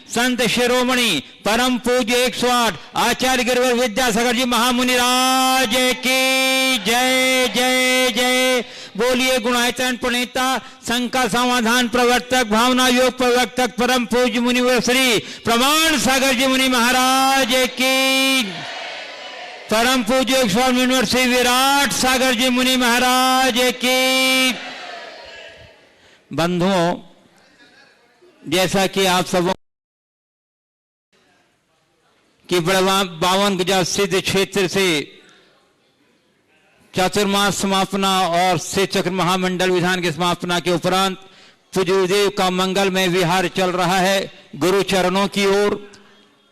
संत शिरोमणि परम पूज्य 108 आचार्य गिरिवर विद्यासागर जी महामुनि राज की जय जय जय। बोलिए गुणायतन प्रणेता शंका समाधान प्रवर्तक भावना योग प्रवर्तक परम पूज्य मुनिवर श्री प्रमाण सागर जी मुनि महाराज की। परम पूज्य स्वामी मुनिवर श्री विराट सागर जी मुनि महाराज की। बंधुओं, जैसा कि आप सब कि 52 गज सिद्ध क्षेत्र से चातुर्मास समापना और श्री चक्र महामंडल विधान के समापना के उपरांत पूज्य गुरुदेव का मंगलमय विहार चल रहा है गुरु चरणों की ओर।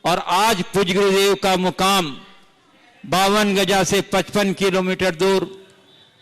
और आज पूज्य गुरुदेव का मुकाम 52 गजा से 55 किलोमीटर दूर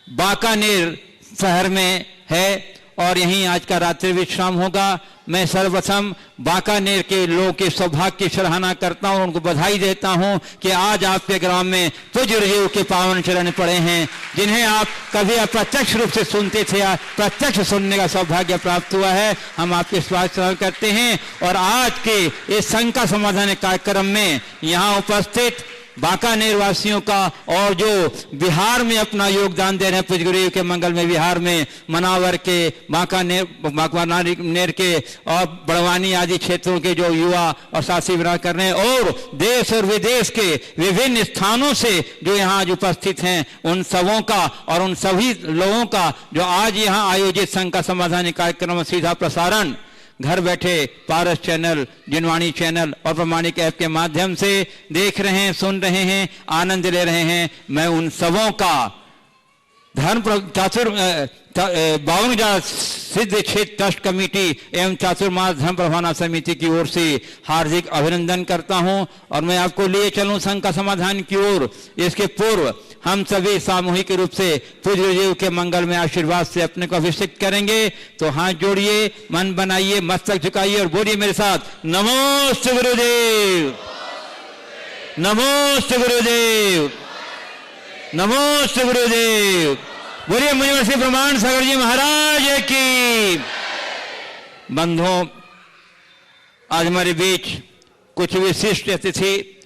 बांकानेर शहर में है और यहीं आज का रात्रि विश्राम होगा। मैं सर्वप्रथम बांकानेर के लोगों के सौभाग्य की सराहना करता हूं, उनको बधाई देता हूं कि आज आपके ग्राम में पूज्य गुरुदेव के पावन चरण पड़े हैं, जिन्हें आप कभी अप्रत्यक्ष रूप से सुनते थे, प्रत्यक्ष सुनने का सौभाग्य प्राप्त हुआ है। हम आपके स्वागत करते हैं। और आज के इस शंका समाधान कार्यक्रम में यहाँ उपस्थित बांकानेर वासियों का और जो बिहार में अपना योगदान दे रहे हैं पूज्य गुरुदेव के मंगल में विहार में मनावर के बांकानेर के और बड़वानी आदि क्षेत्रों के जो युवा और साथी विराज कर रहे हैं और देश और विदेश के विभिन्न स्थानों से जो यहाँ आज उपस्थित हैं, उन सबों का और उन सभी लोगों का जो आज यहाँ आयोजित शंका समाधान कार्यक्रम सीधा प्रसारण घर बैठे पारस चैनल, जिनवाणी चैनल और प्रमाणिक ऐप के माध्यम से देख रहे हैं, सुन रहे हैं, आनंद ले रहे हैं, मैं उन सबों का धर्म 52 सिद्ध क्षेत्र ट्रस्ट कमेटी एवं चातुर्मास धर्म प्रभावना समिति की ओर से हार्दिक अभिनंदन करता हूं। और मैं आपको लिए चलूं शंका समाधान की ओर। इसके पूर्व हम सभी सामूहिक रूप से पूज्य गुरुदेव के मंगल में आशीर्वाद से अपने को अभिषेक करेंगे। तो हाथ जोड़िए, मन बनाइए, मस्तक झुकाइए और बोलिए मेरे साथ, नमोस्तु गुरुदेव, नमोस्तु गुरुदेव, नमोस्तु गुरुदेव। बोलिए मुनिवर श्री प्रमाण सागर जी महाराज की। बंधुओं, आज हमारे बीच कुछ विशिष्ट अतिथि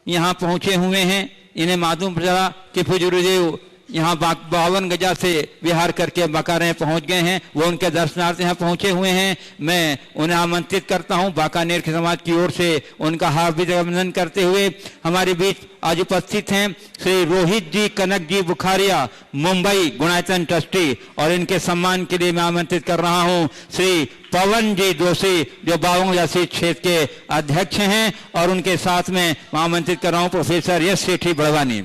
यहाँ पहुंचे हुए हैं। इन्हें मालूम पड़ा कि पूज्य गुरुदेव यहाँ 52 गजा से विहार करके बांकानेर पहुंच गए हैं, वो उनके दर्शनार्थ यहाँ पहुंचे हुए हैं। मैं उन्हें आमंत्रित करता हूं बांकानेर के समाज की ओर से उनका हार्दिक अभिनंदन करते हुए। हमारे बीच आज उपस्थित हैं श्री रोहित जी कनक जी बुखारिया, मुंबई गुणायतन ट्रस्टी, और इनके सम्मान के लिए मैं आमंत्रित कर रहा हूं श्री पवन जी दोषी जो 52 गजा क्षेत्र के अध्यक्ष हैं, और उनके साथ में आमंत्रित कर रहा हूं प्रोफेसर यश सेठी बड़वानी।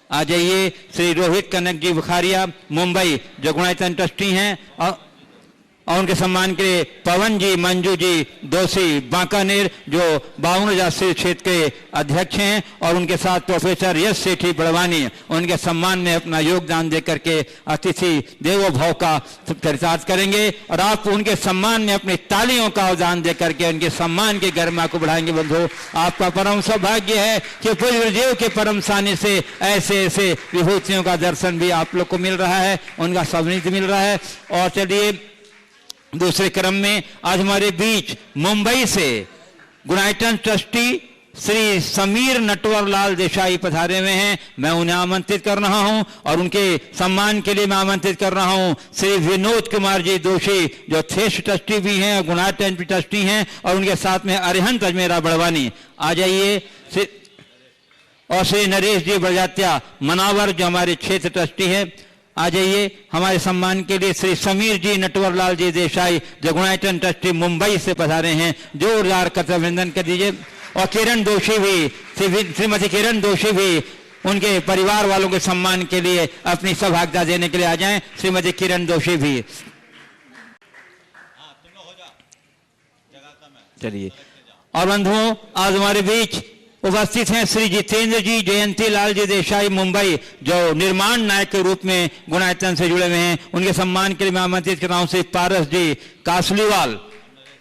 आ जाइए श्री रोहित कनक जी बुखारिया, मुंबई जो गुणायतन ट्रस्टी हैं, और उनके सम्मान के लिए पवन जी मंजू जी दोषी बांकानेर जो 52 गजा क्षेत्र के अध्यक्ष हैं, और उनके साथ प्रोफेसर यश सेठी बड़वानी उनके सम्मान में अपना योगदान देकर के अतिथि देवो भव का चरितार्थ करेंगे। और आप उनके सम्मान में अपनी तालियों का अवदान देकर के उनके सम्मान की गरिमा को बढ़ाएंगे। बंधु, आपका परम सौभाग्य है कि पूज्य गुरुदेव के परम सानिध्य से ऐसे ऐसे विभूतियों का दर्शन भी आप लोग को मिल रहा है, उनका सानिध्य मिल रहा है। और चलिए दूसरे क्रम में आज हमारे बीच मुंबई से गुणायतन ट्रस्टी श्री समीर नटवर लाल देसाई पधारे हुए हैं। मैं उन्हें आमंत्रित कर रहा हूं, और उनके सम्मान के लिए मैं आमंत्रित कर रहा हूं श्री विनोद कुमार जी दोषी जो थेश ट्रस्टी भी हैं, गुणायतन ट्रस्टी हैं, और उनके साथ में अरिहंत अजमेरा बड़वानी। आ जाइए। और श्री नरेश जी बड़जात्या मनावर जो हमारे क्षेत्र ट्रस्टी है, आ जाइए। हमारे सम्मान के लिए श्री समीर जी नटवर लाल जी देसाई जो गुणायतन ट्रस्टी मुंबई से पधारे हैं, जोरदार करके अभिनंदन कर दीजिए। और किरण दोषी भी, श्रीमती किरण दोषी भी उनके परिवार वालों के सम्मान के लिए अपनी सौभाग्यता देने के लिए आ जाएं। श्रीमती किरण दोषी भी चलिए। और बंधुओं, आज हमारे बीच उपस्थित हैं श्री जितेंद्र जी जयंती लाल जी देसाई मुंबई जो निर्माण नायक के रूप में गुणायतन से जुड़े हुए हैं। उनके सम्मान के लिए मैं आमंत्रित कर रहा हूं श्री पारस जी कासलीवाल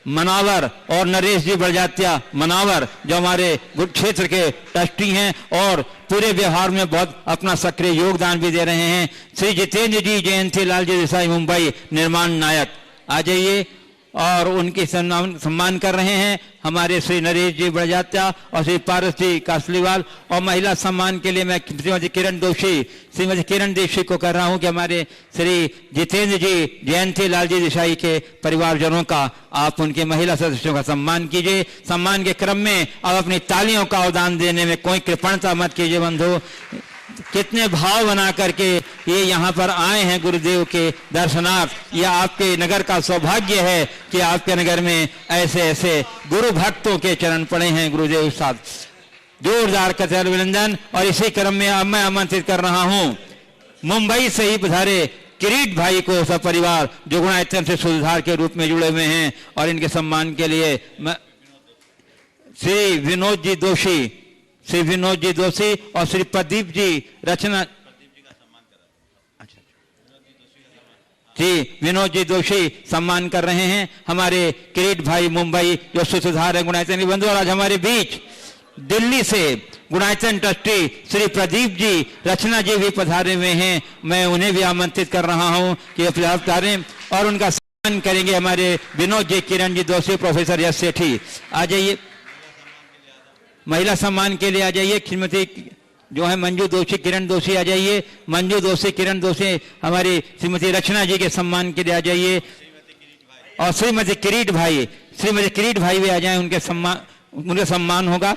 मनावर और नरेश जी बड़जात्या मनावर जो हमारे क्षेत्र के ट्रस्टी हैं और पूरे व्यवहार में बहुत अपना सक्रिय योगदान भी दे रहे हैं। श्री जितेंद्र जी जयंती लाल जी देसाई मुंबई निर्माण नायक, आ जाइए। और उनके सम्मान कर रहे हैं हमारे श्री नरेश जी बड़जात्या और श्री पारस जी कासलीवाल। और महिला सम्मान के लिए मैं श्रीमती किरण दोषी को कर रहा हूं कि हमारे श्री जितेंद्र जी जयंती लाल जी देसाई के परिवारजनों का आप उनके महिला सदस्यों का सम्मान कीजिए। सम्मान के क्रम में अब अपनी तालियों का अवदान देने में कोई कृपणता मत कीजिए बंधु। कितने भाव बना करके ये यहाँ पर आए हैं गुरुदेव के दर्शनार्थ। यह आपके नगर का सौभाग्य है कि आपके नगर में ऐसे ऐसे गुरु भक्तों के चरण पड़े हैं गुरुदेव साथ। जोरदार कथन अभिनंदन। और इसी क्रम में अब मैं आमंत्रित कर रहा हूं मुंबई से ही पधारे किरीट भाई को, सब परिवार जो गुणायतन से सुधार के रूप में जुड़े हुए हैं, और इनके सम्मान के लिए श्री विनोद जी दोषी और श्री प्रदीप जी रचना जी विनोद जी दोषी सम्मान कर रहे हैं हमारे किरीट भाई मुंबई जो सुधार है गुणायतन बंधु। और आज हमारे बीच दिल्ली से गुणायतन ट्रस्टी श्री प्रदीप जी रचना जी भी पधारे हुए हैं। मैं उन्हें भी आमंत्रित कर रहा हूं कि पधारें और उनका सम्मान करेंगे हमारे विनोद जी, किरण जी दोषी, प्रोफेसर यश सेठी। आ जाइए महिला सम्मान के लिए आ जाइए। श्रीमती जो है मंजू दोषी, किरण दोषी आ जाइए। मंजू दोषी, किरण दोषी हमारी श्रीमती रचना जी के सम्मान के लिए आ जाइए। और श्रीमती किरीट भाई भी आ जाएं, उनके सम्मान होगा।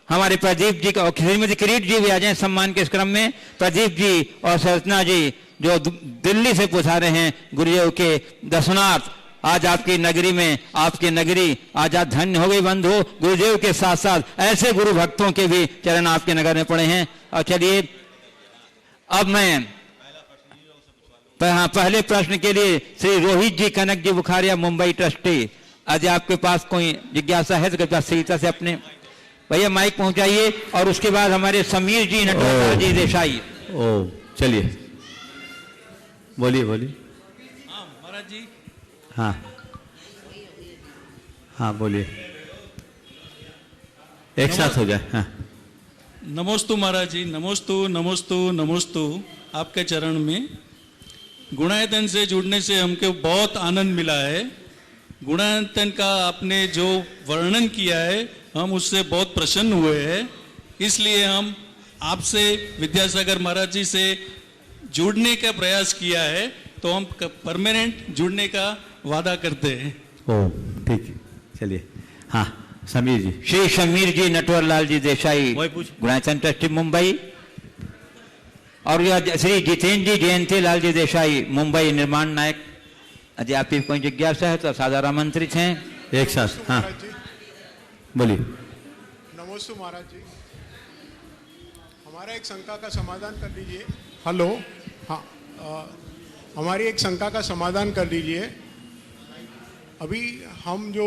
हमारे प्रदीप जी का और श्रीमती किरीट जी भी आ जाएं सम्मान के इस क्रम में। प्रदीप जी और रचना जी जो दिल्ली से पधारे हैं गुरुदेव के दर्शनार्थ। आज आपकी नगरी में, आपकी नगरी आज धन्य हो गई बंधु। गुरुदेव के साथ साथ ऐसे गुरु भक्तों के भी चरण आपके नगर में पड़े हैं। और चलिए अब मैं पहले प्रश्न के लिए श्री रोहित जी कनक जी बुखारिया, मुंबई ट्रस्टी। आज आपके पास कोई जिज्ञासा है तो कृपया सीता से अपने भैया माइक पहुंचाइए। और उसके बाद हमारे समीर जी नटवर जी देसाई। ओ चलिए बोलिए महाराज जी। हाँ बोलिए, एक साथ हो जाए। हाँ। नमोस्तु महाराज जी, नमोस्तु आपके चरण में। गुणायतन से जुड़ने से हमको बहुत आनंद मिला है। गुणायतन का आपने जो वर्णन किया है हम उससे बहुत प्रसन्न हुए हैं। इसलिए हम आपसे विद्यासागर महाराज जी से जुड़ने का प्रयास किया है, तो हम परमानेंट जुड़ने का वादा करते हैं। ओ ठीक है, चलिए। हाँ समीर जी, श्री समीर जी नटवरलाल जी देसाई, गुणायतन ट्रस्टी मुंबई। और श्री जितेंद्र जी जयंती लाल जी देसाई, मुंबई निर्माण नायक। यदि आपकी कोई जिज्ञासा है तो सादर आमंत्रित हैं। एक साथ। हाँ बोलिए। नमोस्तु महाराज जी, हमारा एक शंका का समाधान कर दीजिए। हेलो। हाँ, हमारी एक शंका का समाधान कर दीजिए। अभी हम जो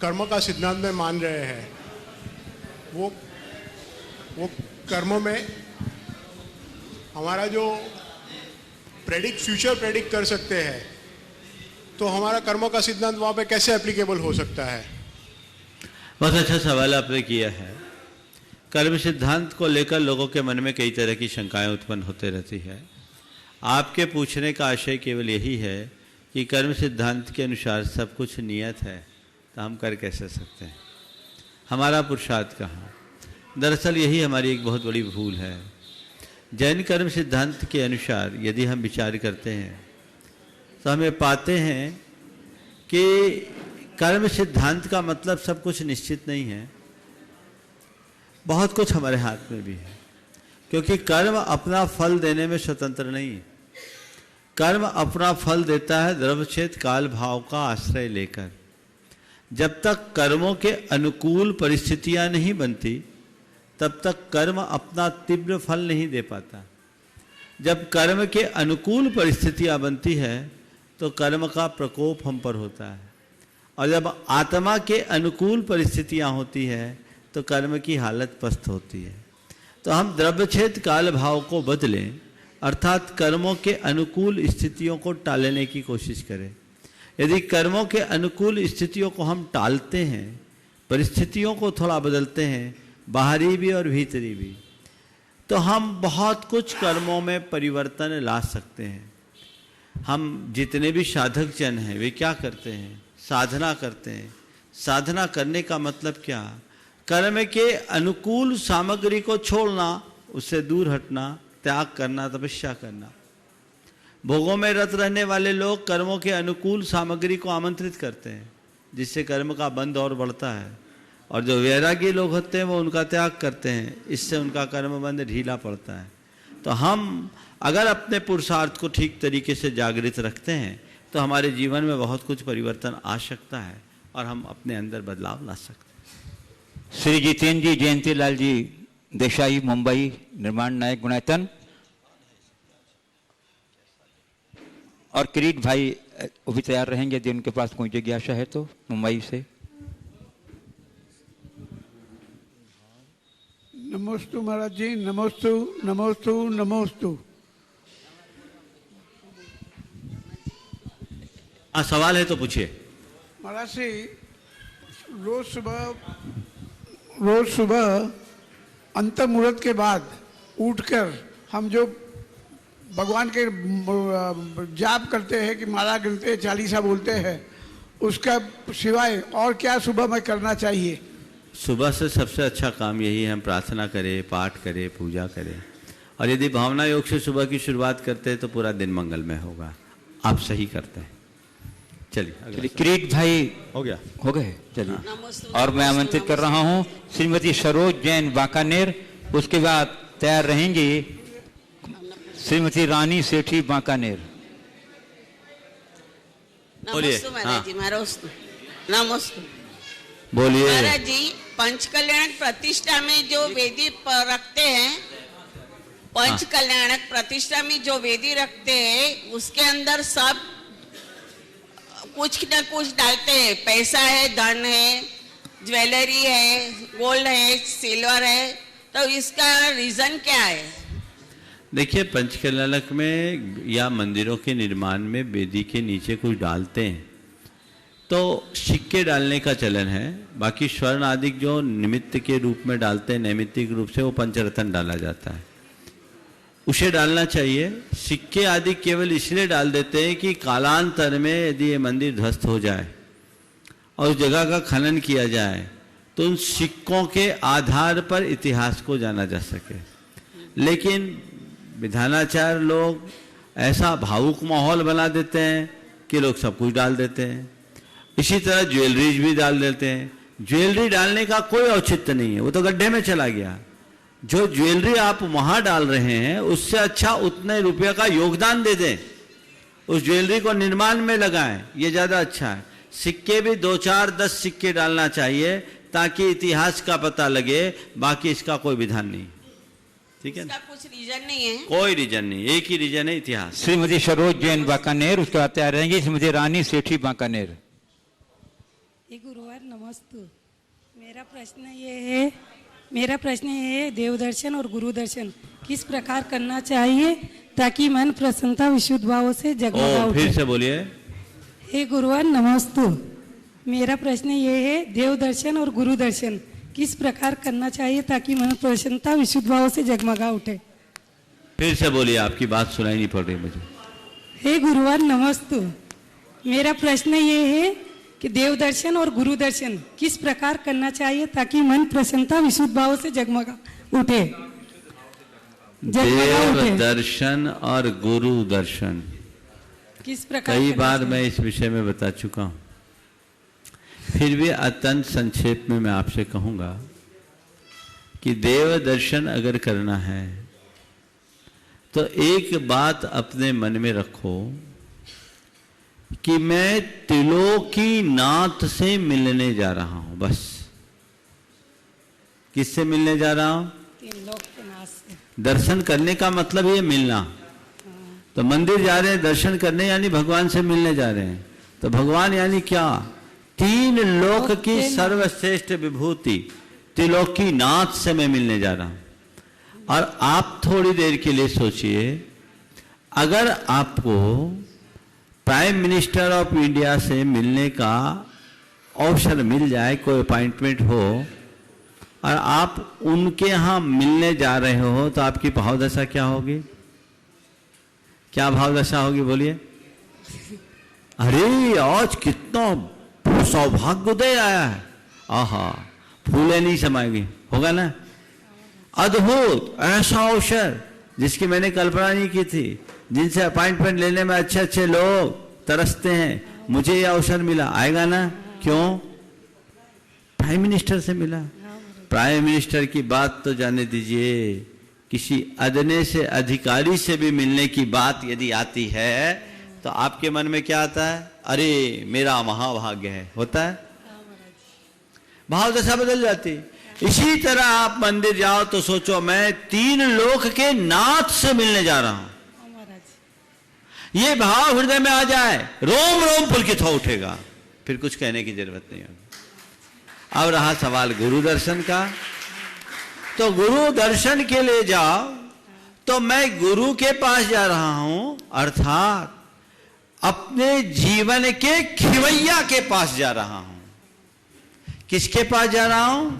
कर्म का सिद्धांत में मान रहे हैं, वो कर्म में हमारा जो फ्यूचर प्रेडिक्ट कर सकते हैं, तो हमारा कर्म का सिद्धांत वहाँ पे कैसे एप्लीकेबल हो सकता है? बहुत अच्छा सवाल आपने किया है। कर्म सिद्धांत को लेकर लोगों के मन में कई तरह की शंकाएं उत्पन्न होते रहती है। आपके पूछने का आशय केवल यही है कि कर्म सिद्धांत के अनुसार सब कुछ नियत है, तो हम कर कैसे सकते हैं? हमारा पुरुषार्थ कहाँ? दरअसल यही हमारी एक बहुत बड़ी भूल है। जैन कर्म सिद्धांत के अनुसार यदि हम विचार करते हैं तो हमें पाते हैं कि कर्म सिद्धांत का मतलब सब कुछ निश्चित नहीं है, बहुत कुछ हमारे हाथ में भी है। क्योंकि कर्म अपना फल देने में स्वतंत्र नहीं है। कर्म अपना फल देता है द्रव्यक्षेत्र काल भाव का आश्रय लेकर। जब तक कर्मों के अनुकूल परिस्थितियां नहीं बनती तब तक कर्म अपना तीव्र फल नहीं दे पाता। जब कर्म के अनुकूल परिस्थितियां बनती है तो कर्म का प्रकोप हम पर होता है, और जब आत्मा के अनुकूल परिस्थितियां होती है तो कर्म की हालत पस्त होती है। तो हम द्रव्यक्षेत्र काल भाव को बदलें, अर्थात कर्मों के अनुकूल स्थितियों को टालने की कोशिश करें। यदि कर्मों के अनुकूल स्थितियों को हम टालते हैं, परिस्थितियों को थोड़ा बदलते हैं, बाहरी भी और भीतरी भी, तो हम बहुत कुछ कर्मों में परिवर्तन ला सकते हैं। हम जितने भी साधक जन हैं वे क्या करते हैं? साधना करते हैं। साधना करने का मतलब क्या? कर्म के अनुकूल सामग्री को छोड़ना, उससे दूर हटना, त्याग करना, तपस्या करना। भोगों में रत रहने वाले लोग कर्मों के अनुकूल सामग्री को आमंत्रित करते हैं, जिससे कर्म का बंध और बढ़ता है। और जो वैरागी लोग होते हैं वो उनका त्याग करते हैं, इससे उनका कर्म बंध ढीला पड़ता है। तो हम अगर अपने पुरुषार्थ को ठीक तरीके से जागृत रखते हैं तो हमारे जीवन में बहुत कुछ परिवर्तन आ सकता है और हम अपने अंदर बदलाव ला सकते हैं। श्री जितेंद्र जी, जयंती लाल जी देसाई, मुंबई, निर्माण नायक गुणायतन, और किरीट भाई वो भी तैयार रहेंगे यदि उनके पास कोई जिज्ञासा है तो, मुंबई से। नमोस्तु महाराज जी, नमोस्तु नमोस्तु नमोस्तु। हाँ, सवाल है तो पूछिए। महाराज जी, रोज सुबह अंत मुहूर्त के बाद उठकर हम जो भगवान के जाप करते हैं कि माला गिनते हैं, चालीसा बोलते हैं, उसका सिवाय और क्या सुबह में करना चाहिए? सुबह से सबसे अच्छा काम यही है, हम प्रार्थना करें, पाठ करें, पूजा करें। और यदि भावना योग से सुबह की शुरुआत करते हैं तो पूरा दिन मंगलमय होगा। आप सही करते हैं। चलिए, किरीट भाई हो गया, हो गए, चलिए। और मैं आमंत्रित कर रहा हूं श्रीमती सरोज जैन बांकानेर, उसके बाद तैयार रहेंगी श्रीमती रानी सेठी बांकानेर। बोलिए। महाराज जी, नमस्ते। बोलिए। महाराज जी, पंचकल्याणक प्रतिष्ठा में जो वेदी रखते हैं, पंचकल्याणक प्रतिष्ठा में जो वेदी रखते हैं, उसके अंदर सब कुछ न कुछ डालते हैं। पैसा है, धन है, ज्वेलरी है, गोल्ड है, सिल्वर है, तो इसका रीजन क्या है? देखिए, पंचकल्याणक में या मंदिरों के निर्माण में वेदी के नीचे कुछ डालते हैं तो सिक्के डालने का चलन है। बाकी स्वर्ण आदि जो निमित्त के रूप में डालते हैं, नैमित्तिक रूप से, वो पंचरत्न डाला जाता है, उसे डालना चाहिए। सिक्के आदि केवल इसलिए डाल देते हैं कि कालांतर में यदि ये मंदिर ध्वस्त हो जाए और उस जगह का खनन किया जाए तो उन सिक्कों के आधार पर इतिहास को जाना जा सके। लेकिन विधानाचार्य लोग ऐसा भावुक माहौल बना देते हैं कि लोग सब कुछ डाल देते हैं। इसी तरह ज्वेलरीज भी डाल देते हैं। ज्वेलरी डालने का कोई औचित्य नहीं है, वो तो गड्ढे में चला गया। जो ज्वेलरी आप वहां डाल रहे हैं उससे अच्छा उतने रुपये का योगदान दे दें, उस ज्वेलरी को निर्माण में लगाएं, ये ज्यादा अच्छा है। सिक्के भी 2, 4, 10 सिक्के डालना चाहिए ताकि इतिहास का पता लगे, बाकी इसका कोई विधान नहीं। ठीक है ना? कुछ रीजन नहीं है? कोई रीजन नहीं, एक ही रीजन है, इतिहास। श्रीमती सरोज जैन बांकानेर, उसके बाद तैयार रहेंगी श्रीमती रानी सेठी बांकानेर। गुरुवार नमस्ते। मेरा प्रश्न ये है, देवदर्शन और गुरु दर्शन किस प्रकार करना चाहिए ताकि मन प्रसन्नता विशुद्ध भाव से जगमगा उठे? फिर से बोलिए। हे गुरुवार नमस्ते। मेरा प्रश्न ये है, देवदर्शन और गुरु दर्शन किस प्रकार करना चाहिए ताकि मन प्रसन्नता विशुद्ध भाव से जगमगा उठे? फिर से बोलिए, आपकी बात सुनाई नहीं पड़ रही मुझे। हे गुरुवार नमस्ते। मेरा प्रश्न ये है कि देवदर्शन और गुरु दर्शन किस प्रकार करना चाहिए ताकि मन प्रसन्नता विशुद्ध भाव से जगमगा उठे? देव दर्शन और गुरु दर्शन किस प्रकार? कई बार मैं इस विषय में बता चुका हूं, फिर भी अत्यंत संक्षेप में मैं आपसे कहूंगा कि देव दर्शन अगर करना है तो एक बात अपने मन में रखो कि मैं त्रिलोकी नाथ से मिलने जा रहा हूं। बस किससे मिलने जा रहा हूं? त्रिलोकनाथ से। दर्शन करने का मतलब ये मिलना। तो मंदिर जा रहे हैं दर्शन करने, यानी भगवान से मिलने जा रहे हैं। तो भगवान यानी क्या? 3 लोक की सर्वश्रेष्ठ विभूति त्रिलोकी नाथ से मैं मिलने जा रहा हूं। और आप थोड़ी देर के लिए सोचिए, अगर आपको प्राइम मिनिस्टर ऑफ इंडिया से मिलने का अवसर मिल जाए, कोई अपॉइंटमेंट हो और आप उनके यहां मिलने जा रहे हो, तो आपकी भावदशा क्या होगी? क्या भावदशा होगी बोलिए? अरे आज कितना सौभाग्योदय आया है, आहा, फूले नहीं समाएंगे, होगा ना। अद्भुत ऐसा अवसर जिसकी मैंने कल्पना नहीं की थी, जिनसे अपॉइंटमेंट लेने में अच्छे अच्छे लोग तरसते हैं, मुझे यह अवसर मिला, आएगा ना। क्यों? प्राइम मिनिस्टर से मिला। प्राइम मिनिस्टर की बात तो जाने दीजिए, किसी अदने से अधिकारी से भी मिलने की बात यदि आती है तो आपके मन में क्या आता है? अरे मेरा महाभाग्य है, होता है, भाव दशा बदल जाती। इसी तरह आप मंदिर जाओ तो सोचो मैं 3 लोक के नाथ से मिलने जा रहा हूं, ये भाव हृदय में आ जाए, रोम रोम पुलकित हो उठेगा, फिर कुछ कहने की जरूरत नहीं होगी। अब रहा सवाल गुरु दर्शन का, तो गुरु दर्शन के लिए जाओ तो मैं गुरु के पास जा रहा हूं, अर्थात अपने जीवन के खिवैया के पास जा रहा हूं। किसके पास जा रहा हूं?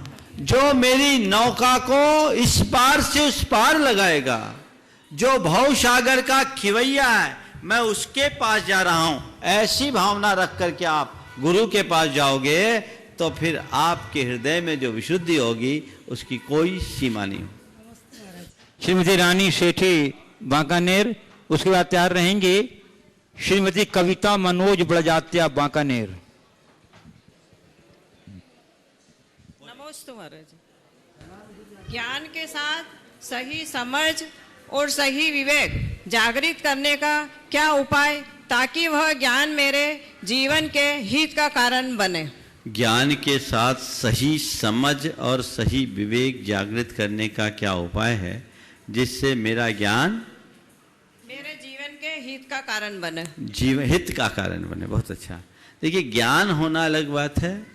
जो मेरी नौका को इस पार से उस पार लगाएगा, जो भव सागर का खिवैया है, मैं उसके पास जा रहा हूं। ऐसी भावना रख करके आप गुरु के पास जाओगे तो फिर आपके हृदय में जो विशुद्धि होगी उसकी कोई सीमा नहीं होगी। श्रीमती रानी सेठी बांकानेर, उसके बाद तैयार रहेंगी श्रीमती कविता मनोज बड़जात्या बांकानेर। नमस्ते महाराज। ज्ञान के साथ सही समझ और सही विवेक जागृत करने का क्या उपाय, ताकि वह ज्ञान मेरे जीवन के हित का कारण बने? ज्ञान के साथ सही समझ और सही विवेक जागृत करने का क्या उपाय है जिससे मेरा ज्ञान मेरे जीवन के हित का कारण बने? जीवन हित का कारण बने, बहुत अच्छा। देखिए, ज्ञान होना अलग बात है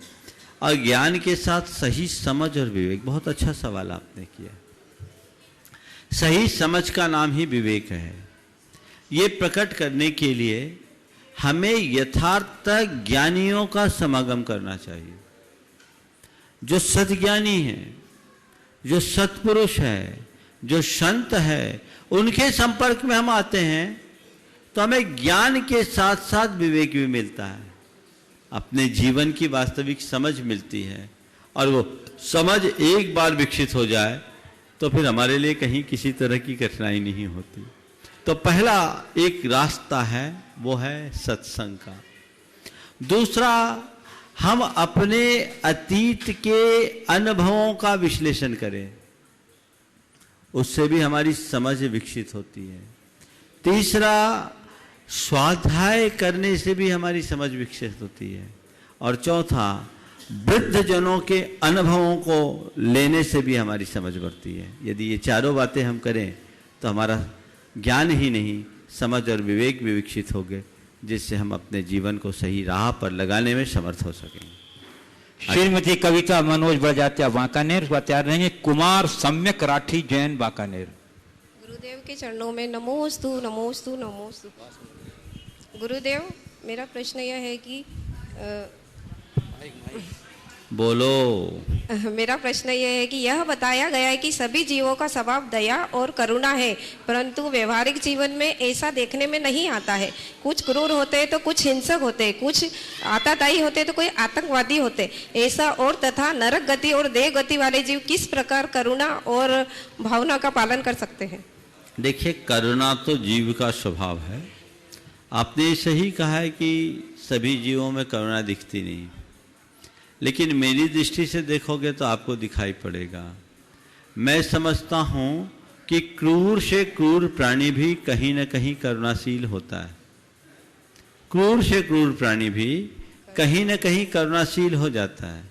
और ज्ञान के साथ सही समझ और विवेक, बहुत अच्छा सवाल आपने किया। सही समझ का नाम ही विवेक है। ये प्रकट करने के लिए हमें यथार्थ ज्ञानियों का समागम करना चाहिए। जो सद्ज्ञानी है, जो सत्पुरुष है, जो संत है, उनके संपर्क में हम आते हैं तो हमें ज्ञान के साथ साथ विवेक भी मिलता है, अपने जीवन की वास्तविक समझ मिलती है। और वो समझ एक बार विकसित हो जाए तो फिर हमारे लिए कहीं किसी तरह की कठिनाई नहीं होती। तो पहला एक रास्ता है वो है सत्संग का। दूसरा, हम अपने अतीत के अनुभवों का विश्लेषण करें, उससे भी हमारी समझ विकसित होती है। तीसरा, स्वाध्याय करने से भी हमारी समझ विकसित होती है। और चौथा, वृद्ध जनों के अनुभवों को लेने से भी हमारी समझ बढ़ती है। यदि ये चारों बातें हम करें तो हमारा ज्ञान ही नहीं, समझ और विवेक भी विकसित होंगे, जिससे हम अपने जीवन को सही राह पर लगाने में समर्थ हो सकेंगे। श्रीमती कविता मनोज बड़जात्या बांकानेर, उसके बाद तैयार रहेंगे कुमार सम्यक राठी जैन बांकानेर। गुरुदेव के चरणों में नमोस्तु नमोस्तु नमोस्तु। गुरुदेव, मेरा प्रश्न यह है कि बोलो। मेरा प्रश्न यह है कि यह बताया गया है कि सभी जीवों का स्वभाव दया और करुणा है, परंतु व्यवहारिक जीवन में ऐसा देखने में नहीं आता है। कुछ क्रूर होते हैं तो कुछ हिंसक होते हैं, कुछ आताताई होते हैं तो कोई आतंकवादी होते। ऐसा और तथा नरक गति और देह गति वाले जीव किस प्रकार करुणा और भावना का पालन कर सकते हैं? देखिए, करुणा तो जीव का स्वभाव है। आपने सही कहा है कि सभी जीवों में करुणा दिखती नहीं, लेकिन मेरी दृष्टि से देखोगे तो आपको दिखाई पड़ेगा। मैं समझता हूँ कि क्रूर से क्रूर प्राणी भी कहीं न कहीं करुणाशील होता है। क्रूर से क्रूर प्राणी भी कहीं न कहीं करुणाशील हो जाता है।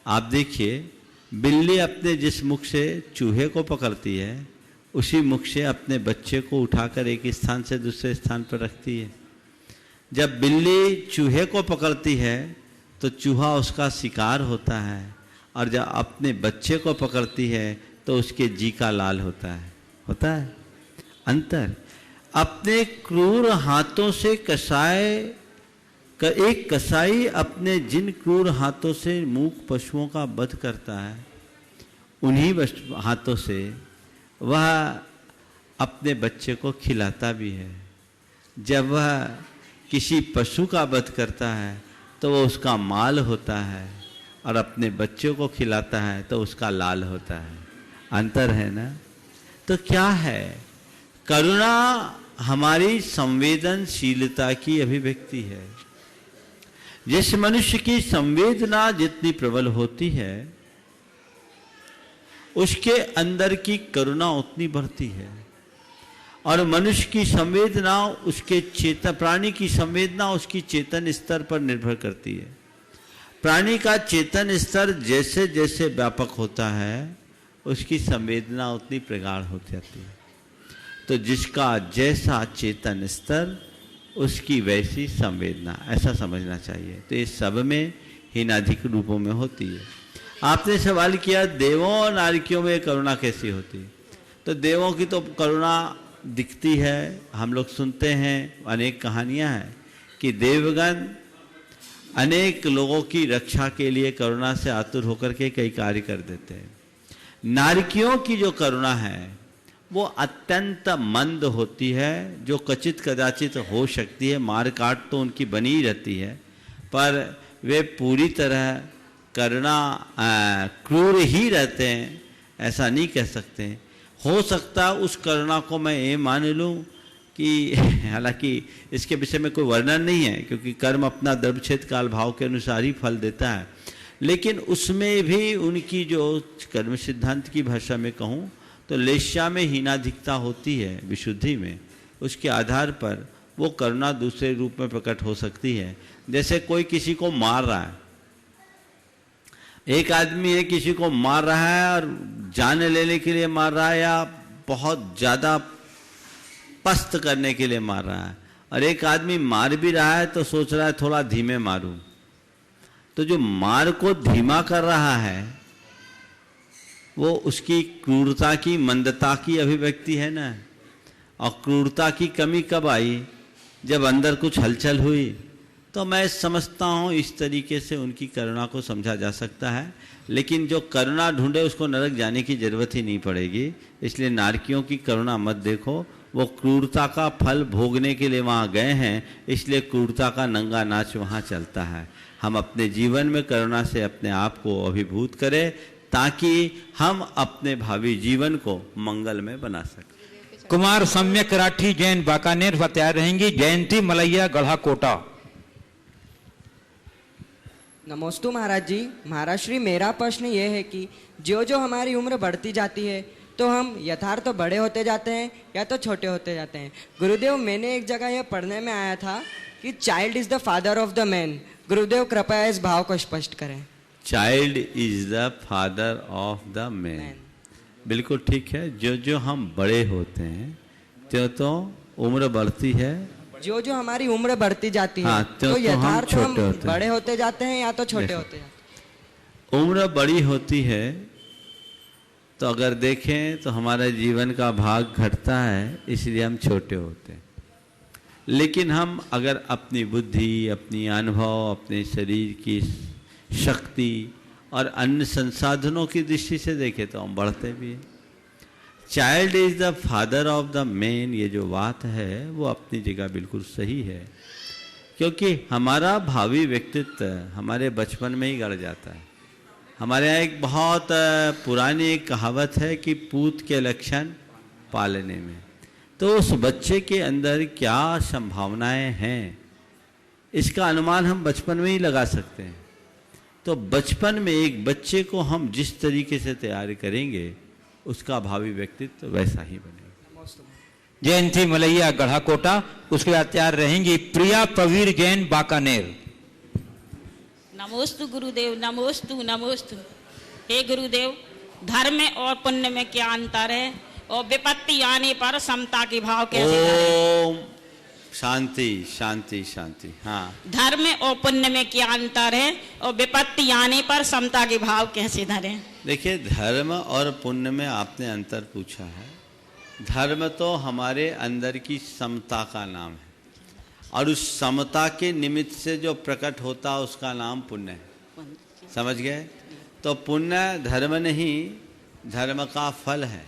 आप देखिए, बिल्ली अपने जिस मुख से चूहे को पकड़ती है, उसी मुख से अपने बच्चे को उठाकर एक स्थान से दूसरे स्थान पर रखती है। जब बिल्ली चूहे को पकड़ती है तो चूहा उसका शिकार होता है, और जब अपने बच्चे को पकड़ती है तो उसके जी का लाल होता है अंतर। अपने क्रूर हाथों से एक कसाई अपने जिन क्रूर हाथों से मूक पशुओं का वध करता है, उन्हीं हाथों से वह अपने बच्चे को खिलाता भी है। जब वह किसी पशु का वध करता है तो वो उसका माल होता है, और अपने बच्चों को खिलाता है तो उसका लाल होता है। अंतर है ना? तो क्या है? करुणा हमारी संवेदनशीलता की अभिव्यक्ति है। जिस मनुष्य की संवेदना जितनी प्रबल होती है, उसके अंदर की करुणा उतनी बढ़ती है। और मनुष्य की संवेदना उसके चेतन, प्राणी की संवेदना उसकी चेतन स्तर पर निर्भर करती है। प्राणी का चेतन स्तर जैसे जैसे व्यापक होता है, उसकी संवेदना उतनी प्रगाढ़ हो जाती है। तो जिसका जैसा चेतन स्तर, उसकी वैसी संवेदना, ऐसा समझना चाहिए। तो ये सब में हीनाधिक रूपों में होती है। आपने सवाल किया देवों और नारकियों में करुणा कैसी होती? तो देवों की तो करुणा दिखती है, हम लोग सुनते हैं, अनेक कहानियां हैं कि देवगण अनेक लोगों की रक्षा के लिए करुणा से आतुर होकर के कई कार्य कर देते हैं। नारकियों की जो करुणा है वो अत्यंत मंद होती है, जो कचित कदाचित हो सकती है। मार काट तो उनकी बनी ही रहती है, पर वे पूरी तरह करुणा क्रूर ही रहते हैं, ऐसा नहीं कह सकते। हो सकता उस करुणा को मैं ये मान लूँ कि हालांकि इसके विषय में कोई वर्णन नहीं है, क्योंकि कर्म अपना द्रव्यक्षेद काल भाव के अनुसार ही फल देता है, लेकिन उसमें भी उनकी जो कर्म सिद्धांत की भाषा में कहूँ तो लेश्या में हीनाधिकता होती है, विशुद्धि में। उसके आधार पर वो करुणा दूसरे रूप में प्रकट हो सकती है। जैसे कोई किसी को मार रहा है, एक आदमी है किसी को मार रहा है और जान लेने के लिए मार रहा है, या बहुत ज़्यादा पस्त करने के लिए मार रहा है, और एक आदमी मार भी रहा है तो सोच रहा है थोड़ा धीमे मारूं। तो जो मार को धीमा कर रहा है वो उसकी क्रूरता की, मंदता की अभिव्यक्ति है ना। और क्रूरता की कमी कब आई? जब अंदर कुछ हलचल हुई। तो मैं समझता हूँ इस तरीके से उनकी करुणा को समझा जा सकता है। लेकिन जो करुणा ढूंढे उसको नरक जाने की जरूरत ही नहीं पड़ेगी। इसलिए नारकियों की करुणा मत देखो, वो क्रूरता का फल भोगने के लिए वहाँ गए हैं, इसलिए क्रूरता का नंगा नाच वहाँ चलता है। हम अपने जीवन में करुणा से अपने आप को अभिभूत करें, ताकि हम अपने भावी जीवन को मंगल में बना सकें। कुमार सम्यक राठी जैन बाकानेर तैयार रहेंगी। जयंती मलैया गढ़ा कोटा। नमोस्तु महाराज जी। महाराज श्री, मेरा प्रश्न ये है कि जो जो हमारी उम्र बढ़ती जाती है तो हम यथार्थ तो बड़े होते जाते हैं या तो छोटे होते जाते हैं। गुरुदेव, मैंने एक जगह यह पढ़ने में आया था कि child is the father of the man. गुरुदेव कृपया इस भाव को स्पष्ट करें। Child is the father of the man, बिल्कुल ठीक है। जो जो हम बड़े होते हैं त्यों तो उम्र बढ़ती है, जो जो हमारी उम्र बढ़ती जाती है तो यथार्थ हम बड़े होते जाते हैं या तो छोटे होते जाते हैं। उम्र बड़ी होती है तो अगर देखें तो हमारा जीवन का भाग घटता है, इसलिए हम छोटे होते हैं। लेकिन हम अगर अपनी बुद्धि, अपनी अनुभव, अपने शरीर की शक्ति और अन्य संसाधनों की दृष्टि से देखें तो हम बढ़ते भी हैं। Child is the father of the man, ये जो बात है वो अपनी जगह बिल्कुल सही है, क्योंकि हमारा भावी व्यक्तित्व हमारे बचपन में ही गढ़ जाता है। हमारे यहाँ एक बहुत पुरानी एक कहावत है कि पूत के लक्षण पालने में। तो उस बच्चे के अंदर क्या संभावनाएं हैं, इसका अनुमान हम बचपन में ही लगा सकते हैं। तो बचपन में एक बच्चे को हम जिस तरीके से तैयार करेंगे, उसका भावी व्यक्तित्व वैसा ही बनेगा। जयंती मलैया गढ़ा कोटा। उसके बाद तैयार रहेंगी प्रिया प्रवीर जैन बाकानेर। नमोस्तु गुरुदेव, नमोस्तु नमोस्तु। हे गुरुदेव, धर्म में और पुण्य में क्या अंतर है, और विपत्ति आने पर समता की भाव कैसे धरें? ओम शांति शांति शांति। हाँ, धर्म और पुण्य में क्या अंतर है, और विपत्ति आने पर समता के भाव कैसे धरें? देखिए, धर्म और पुण्य में आपने अंतर पूछा है। धर्म तो हमारे अंदर की समता का नाम है, और उस समता के निमित्त से जो प्रकट होता है उसका नाम पुण्य है। समझ गए? तो पुण्य धर्म नहीं, धर्म का फल है।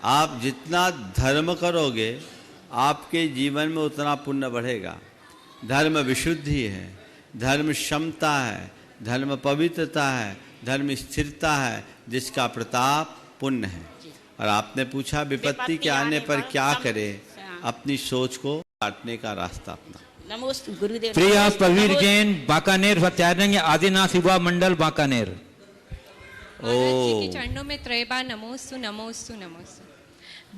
आप जितना धर्म करोगे आपके जीवन में उतना पुण्य बढ़ेगा। धर्म विशुद्धि है, धर्म क्षमता है, धर्म पवित्रता है, धर्म स्थिरता है, जिसका प्रताप पुण्य है। और आपने पूछा विपत्ति के आने पर क्या करे, अपनी सोच को काटने का रास्ता अपना। नमोस्तु गुरुदेव। प्रिया प्रवीर जैन बांकानेर सत्याग्रह आदिनाथ युवा मंडल बांकानेर। महाराज जी के चरणों में त्रयबा नमोस्तु नमोस्तु नमोस्तु।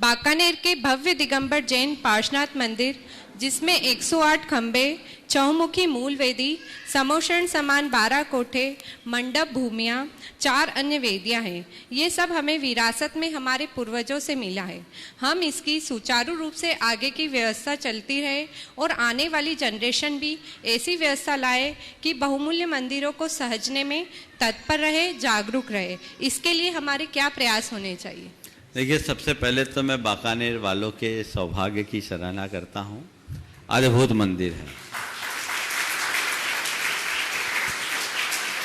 बांकानेर के भव्य दिगंबर जैन पार्श्वनाथ मंदिर, जिसमें 108 खंबे, चौमुखी मूल वेदी, समोषण समान 12 कोठे, मंडप भूमियाँ, 4 अन्य वेदियाँ हैं। ये सब हमें विरासत में हमारे पूर्वजों से मिला है। हम इसकी सुचारू रूप से आगे की व्यवस्था चलती रहे और आने वाली जनरेशन भी ऐसी व्यवस्था लाए कि बहुमूल्य मंदिरों को सहेजने में तत्पर रहे, जागरूक रहे। इसके लिए हमारे क्या प्रयास होने चाहिए? देखिए, सबसे पहले तो मैं बांकानेर वालों के सौभाग्य की सराहना करता हूँ। अद्भुत मंदिर है,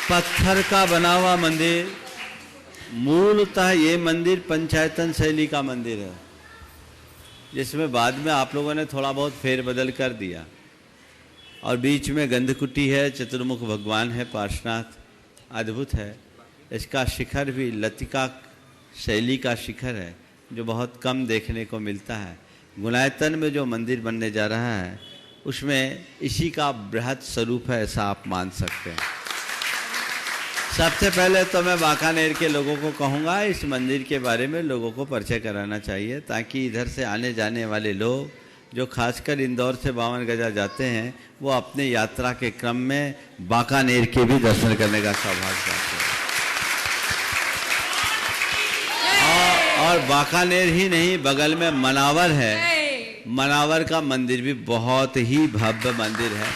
पत्थर का बना हुआ मंदिर। मूलतः ये मंदिर पंचायतन शैली का मंदिर है, जिसमें बाद में आप लोगों ने थोड़ा बहुत फेरबदल कर दिया। और बीच में गंधकुटी है, चतुर्मुख भगवान है पार्श्वनाथ, अद्भुत है। इसका शिखर भी लतिका शैली का शिखर है, जो बहुत कम देखने को मिलता है। गुणायतन में जो मंदिर बनने जा रहा है, उसमें इसी का बृहद स्वरूप है, ऐसा आप मान सकते हैं। सबसे पहले तो मैं बांकानेर के लोगों को कहूँगा, इस मंदिर के बारे में लोगों को परिचय कराना चाहिए, ताकि इधर से आने जाने वाले लोग, जो खासकर इंदौर से 52 गजा जाते हैं, वो अपने यात्रा के क्रम में बांकानेर के भी दर्शन करने का सौभाग्य पाते हैं। और बांकानेर ही नहीं, बगल में मनावर है। मनावर का मंदिर भी बहुत ही भव्य मंदिर है,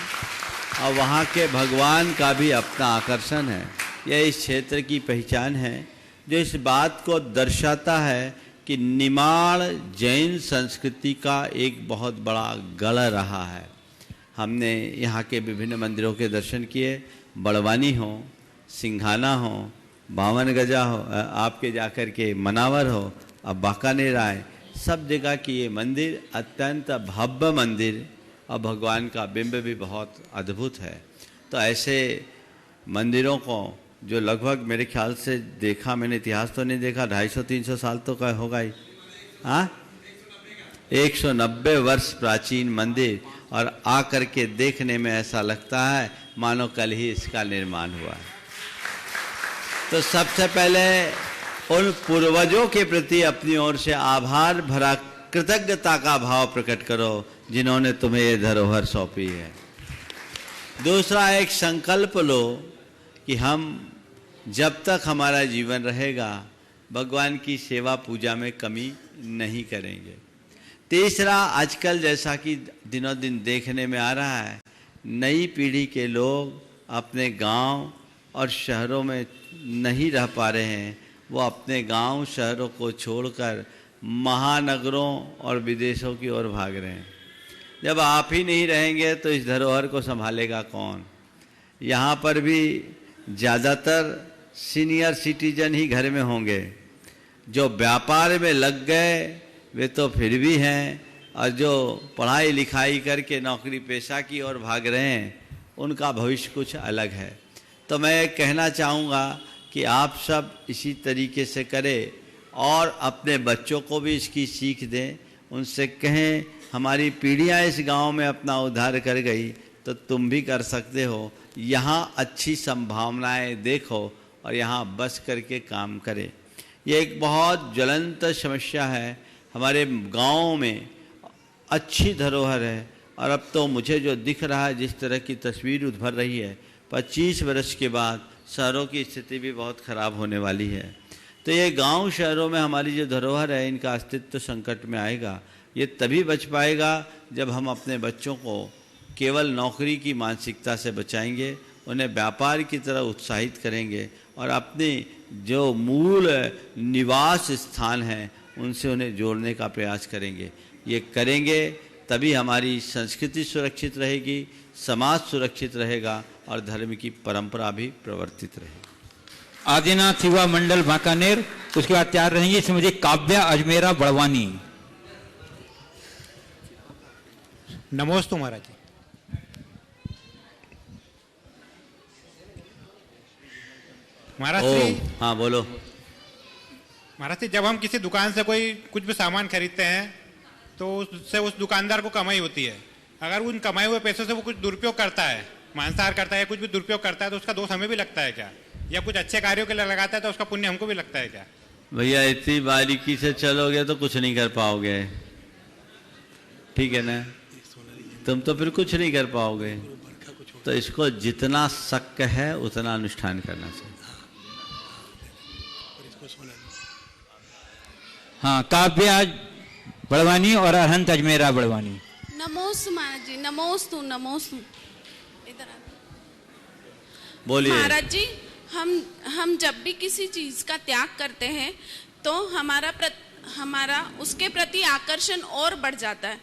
और वहाँ के भगवान का भी अपना आकर्षण है। यह इस क्षेत्र की पहचान है, जो इस बात को दर्शाता है कि निमाड़ जैन संस्कृति का एक बहुत बड़ा गढ़ रहा है। हमने यहाँ के विभिन्न मंदिरों के दर्शन किए, बड़वानी हो, सिंघाना हो, 52 गजा हो, आपके जाकर के मनावर हो, अब बांकानेर आए, सब जगह की ये मंदिर अत्यंत भव्य मंदिर, और भगवान का बिंब भी बहुत अद्भुत है। तो ऐसे मंदिरों को, जो लगभग मेरे ख्याल से देखा, मैंने इतिहास तो नहीं देखा, 250-300 साल तो का होगा ही, हाँ, 190 वर्ष प्राचीन मंदिर, और आकर के देखने में ऐसा लगता है मानो कल ही इसका निर्माण हुआ है। तो सबसे पहले उन पूर्वजों के प्रति अपनी ओर से आभार भरा कृतज्ञता का भाव प्रकट करो, जिन्होंने तुम्हें ये धरोहर सौंपी है। दूसरा, एक संकल्प लो कि हम जब तक हमारा जीवन रहेगा, भगवान की सेवा पूजा में कमी नहीं करेंगे। तीसरा, आजकल जैसा कि दिनों दिन देखने में आ रहा है, नई पीढ़ी के लोग अपने गांव और शहरों में नहीं रह पा रहे हैं। वो अपने गांव शहरों को छोड़कर महानगरों और विदेशों की ओर भाग रहे हैं। जब आप ही नहीं रहेंगे तो इस धरोहर को संभालेगा कौन? यहाँ पर भी ज़्यादातर सीनियर सिटीजन ही घर में होंगे। जो व्यापार में लग गए वे तो फिर भी हैं, और जो पढ़ाई लिखाई करके नौकरी पेशा की ओर भाग रहे हैं, उनका भविष्य कुछ अलग है। तो मैं कहना चाहूँगा कि आप सब इसी तरीके से करें, और अपने बच्चों को भी इसकी सीख दें। उनसे कहें, हमारी पीढ़ियाँ इस गांव में अपना उद्धार कर गई, तो तुम भी कर सकते हो। यहाँ अच्छी संभावनाएं देखो और यहाँ बस करके काम करें। ये एक बहुत ज्वलंत समस्या है। हमारे गाँव में अच्छी धरोहर है, और अब तो मुझे जो दिख रहा है, जिस तरह की तस्वीर उभर रही है, 25 वर्ष के बाद शहरों की स्थिति भी बहुत खराब होने वाली है। तो ये गांव शहरों में हमारी जो धरोहर है, इनका अस्तित्व संकट में आएगा। ये तभी बच पाएगा जब हम अपने बच्चों को केवल नौकरी की मानसिकता से बचाएंगे, उन्हें व्यापार की तरह उत्साहित करेंगे, और अपने जो मूल निवास स्थान हैं उनसे उन्हें जोड़ने का प्रयास करेंगे। ये करेंगे तभी हमारी संस्कृति सुरक्षित रहेगी, समाज सुरक्षित रहेगा, और धर्म की परंपरा भी प्रवर्तित रहेगी। आदिनाथ युवा मंडल बांकानेर, उसके बाद तैयार रहेंगी श्रीमती काव्या अजमेरा बड़वानी। नमोस्तु महाराज जी। महाराज श्री, हाँ बोलो। महाराज जी, जब हम किसी दुकान से कोई कुछ भी सामान खरीदते हैं तो उससे उस दुकानदार को कमाई होती है। अगर उन कमाए हुए पैसों से वो कुछ दुरुपयोग करता है, मांसाहार करता है, कुछ भी दुरुपयोग करता है, तो उसका दोष हमें भी लगता है क्या? या कुछ अच्छे कार्यों के लिए लगाता है तो उसका पुण्य हमको भी लगता है क्या? भैया इतनी बारीकी से चलोगे तो कुछ नहीं कर पाओगे, ठीक है ना? तुम तो फिर कुछ नहीं कर पाओगे। तो इसको जितना शक है उतना अनुष्ठान करना चाहिए। हाँ, काव्या बड़वानी और अरहंत अजमेरा बड़वानी। नमोस्तु महाराज जी, नमोस्तु नमोस्तु। इधर बोलिए महाराज जी, हम जब भी किसी चीज का त्याग करते हैं तो हमारा उसके प्रति आकर्षण और बढ़ जाता है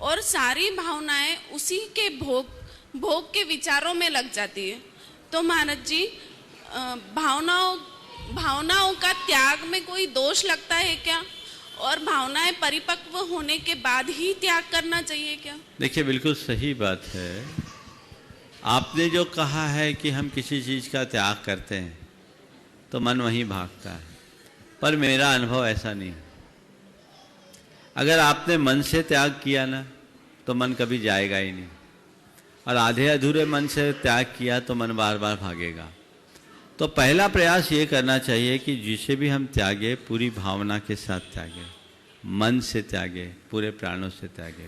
और सारी भावनाएं उसी के भोग के विचारों में लग जाती है। तो महाराज जी, भावनाओं का त्याग में कोई दोष लगता है क्या? और भावनाएं परिपक्व होने के बाद ही त्याग करना चाहिए क्या? देखिए, बिल्कुल सही बात है। आपने जो कहा है कि हम किसी चीज़ का त्याग करते हैं तो मन वहीं भागता है, पर मेरा अनुभव ऐसा नहीं है। अगर आपने मन से त्याग किया ना तो मन कभी जाएगा ही नहीं, और आधे अधूरे मन से त्याग किया तो मन बार बार भागेगा। तो पहला प्रयास ये करना चाहिए कि जिसे भी हम त्यागे पूरी भावना के साथ त्यागे, मन से त्यागे, पूरे प्राणों से त्यागे।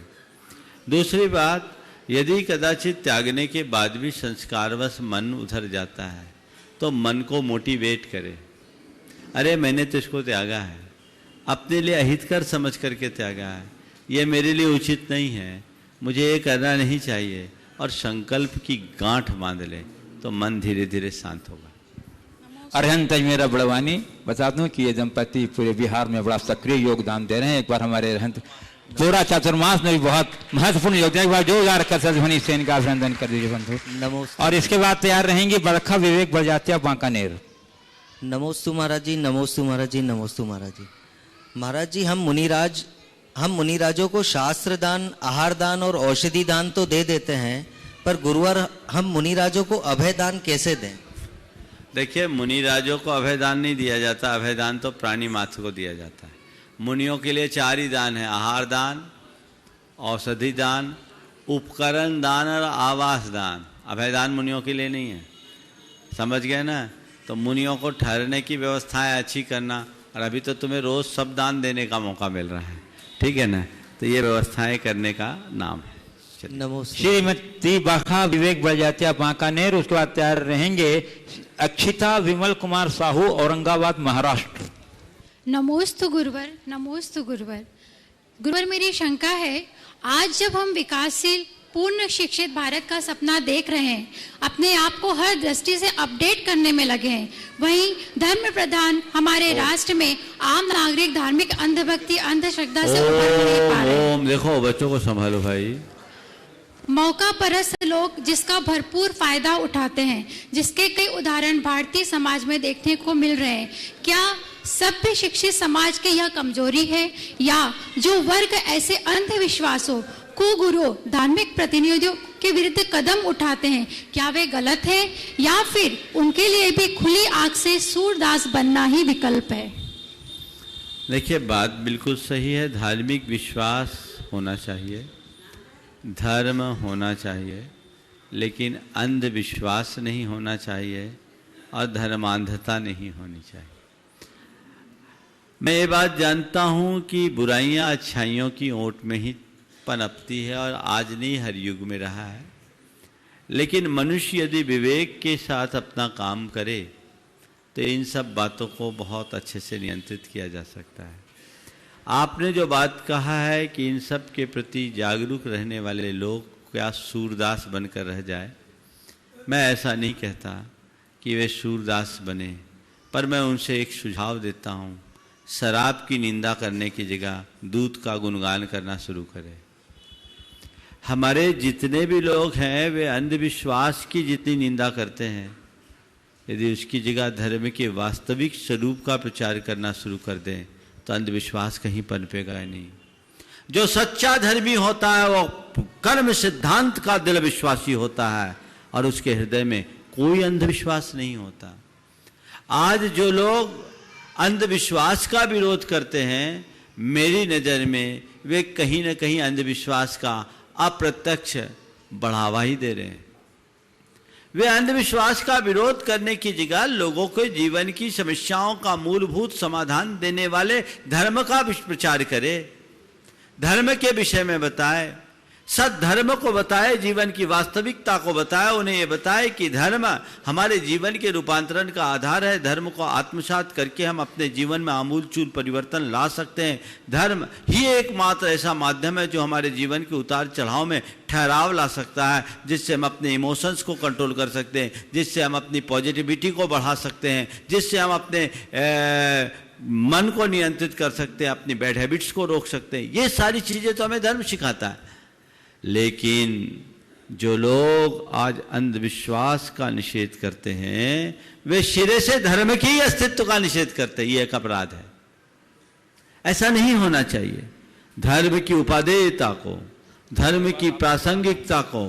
दूसरी बात, यदि कदाचित त्यागने के बाद भी संस्कारवश मन उधर जाता है तो मन को मोटिवेट करे, अरे मैंने तो इसको त्यागा है, अपने लिए अहितकर समझ करके त्यागा है, ये मेरे लिए उचित नहीं है, मुझे ये करना नहीं चाहिए, और संकल्प की गांठ बांध ले तो मन धीरे धीरे शांत होगा। अरहंत अजमेरा बड़वानी, बता दूं कि ये दंपति पूरे बिहार में बड़ा सक्रिय योगदान दे रहे हैं। एक बार हमारे अरहंत पूरा चातुर्मास में भी बहुत महत्वपूर्ण योगदान, एक बार जोरदार कसरत ध्वनि से इनका अभिनंदन कर दीजिए बंधु। नमोस्तु। और इसके बाद तैयार रहेंगी बड़खा विवेक बड़जात्या बांकानेर। नमोस्तु महाराज जी, नमोस्तु महाराज जी, नमोस्तु महाराज जी। महाराज जी, हम मुनिराजों को शास्त्र दान, आहार दान और औषधि दान तो दे देते हैं, पर गुरुवार हम मुनिराजों को अभय दान कैसे दें? देखिए, मुनिराजों को अभय दान नहीं दिया जाता, अभय दान तो प्राणी मात्र को दिया जाता है। मुनियों के लिए 4 ही दान है, आहार दान, औषधि दान, उपकरण दान और आवास दान। अभय दान मुनियों के लिए नहीं है, समझ गए ना? तो मुनियों को ठहरने की व्यवस्थाएं अच्छी करना, और अभी तो तुम्हें रोज़ सब दान देने का मौका मिल रहा है, ठीक है ना? तो ये व्यवस्थाएं करने का नाम है। श्रीमती बड़खा विवेक बड़जात्या बांकानेर। उसके बाद तैयार रहेंगे अक्षिता विमल कुमार साहू, औरंगाबाद महाराष्ट्र। नमोस्तु गुरुवर, नमोस्तु गुरुवर। गुरुवर, मेरी शंका है, आज जब हम विकासशील पूर्ण शिक्षित भारत का सपना देख रहे हैं, अपने आप को हर दृष्टि से अपडेट करने में लगे हैं, वहीं धर्म प्रधान हमारे राष्ट्र में आम नागरिक धार्मिक अंधभक्ति, अंधश्रद्धा से उभर नहीं पा रहे हैं। देखो, बच्चों को संभालो भाई। मौका परस्त लोग जिसका भरपूर फायदा उठाते हैं, जिसके कई उदाहरण भारतीय समाज में देखने को मिल रहे हैं। क्या सभ्य शिक्षित समाज की यह कमजोरी है, या जो वर्ग ऐसे अंधविश्वासों, कुगुरु, धार्मिक प्रतिनिधियों के विरुद्ध कदम उठाते हैं, क्या वे गलत हैं, या फिर उनके लिए भी खुली आंख से सूरदास बनना ही विकल्प है? देखिए, बात बिल्कुल सही है। धार्मिक विश्वास होना चाहिए, धर्म होना चाहिए, लेकिन अंधविश्वास नहीं होना चाहिए और धर्मांधता नहीं होनी चाहिए। मैं ये बात जानता हूँ कि बुराइयाँ अच्छाइयों की ओट में ही पनपती है, और आज नहीं हर युग में रहा है। लेकिन मनुष्य यदि विवेक के साथ अपना काम करे तो इन सब बातों को बहुत अच्छे से नियंत्रित किया जा सकता है। आपने जो बात कहा है कि इन सब के प्रति जागरूक रहने वाले लोग क्या सूरदास बनकर रह जाए, मैं ऐसा नहीं कहता कि वे सूरदास बने, पर मैं उनसे एक सुझाव देता हूँ, शराब की निंदा करने की जगह दूध का गुणगान करना शुरू करें। हमारे जितने भी लोग हैं वे अंधविश्वास की जितनी निंदा करते हैं, यदि उसकी जगह धर्म के वास्तविक स्वरूप का प्रचार करना शुरू कर दें तो अंधविश्वास कहीं पनपेगा ही नहीं। जो सच्चा धर्मी होता है वो कर्म सिद्धांत का दृढ़ विश्वासी होता है, और उसके हृदय में कोई अंधविश्वास नहीं होता। आज जो लोग अंधविश्वास का विरोध करते हैं, मेरी नज़र में वे कहीं ना कहीं अंधविश्वास का अप्रत्यक्ष बढ़ावा ही दे रहे हैं। वे अंधविश्वास का विरोध करने की जगह लोगों को जीवन की समस्याओं का मूलभूत समाधान देने वाले धर्म का प्रचार करे, धर्म के विषय में बताए, सद्धर्म को बताए, जीवन की वास्तविकता को बताए। उन्हें ये बताए कि धर्म हमारे जीवन के रूपांतरण का आधार है। धर्म को आत्मसात करके हम अपने जीवन में आमूलचूल परिवर्तन ला सकते हैं। धर्म ही एकमात्र ऐसा माध्यम है जो हमारे जीवन के उतार चढ़ाव में ठहराव ला सकता है, जिससे हम अपने इमोशंस को कंट्रोल कर सकते हैं, जिससे हम अपनी पॉजिटिविटी को बढ़ा सकते हैं, जिससे हम अपने मन को नियंत्रित कर सकते हैं, अपनी बैड हैबिट्स को रोक सकते हैं। ये सारी चीज़ें तो हमें धर्म सिखाता है। लेकिन जो लोग आज अंधविश्वास का निषेध करते हैं, वे सिरे से धर्म की अस्तित्व का निषेध करते हैं। ये एक अपराध है, ऐसा नहीं होना चाहिए। धर्म की उपादेयता को, धर्म की प्रासंगिकता को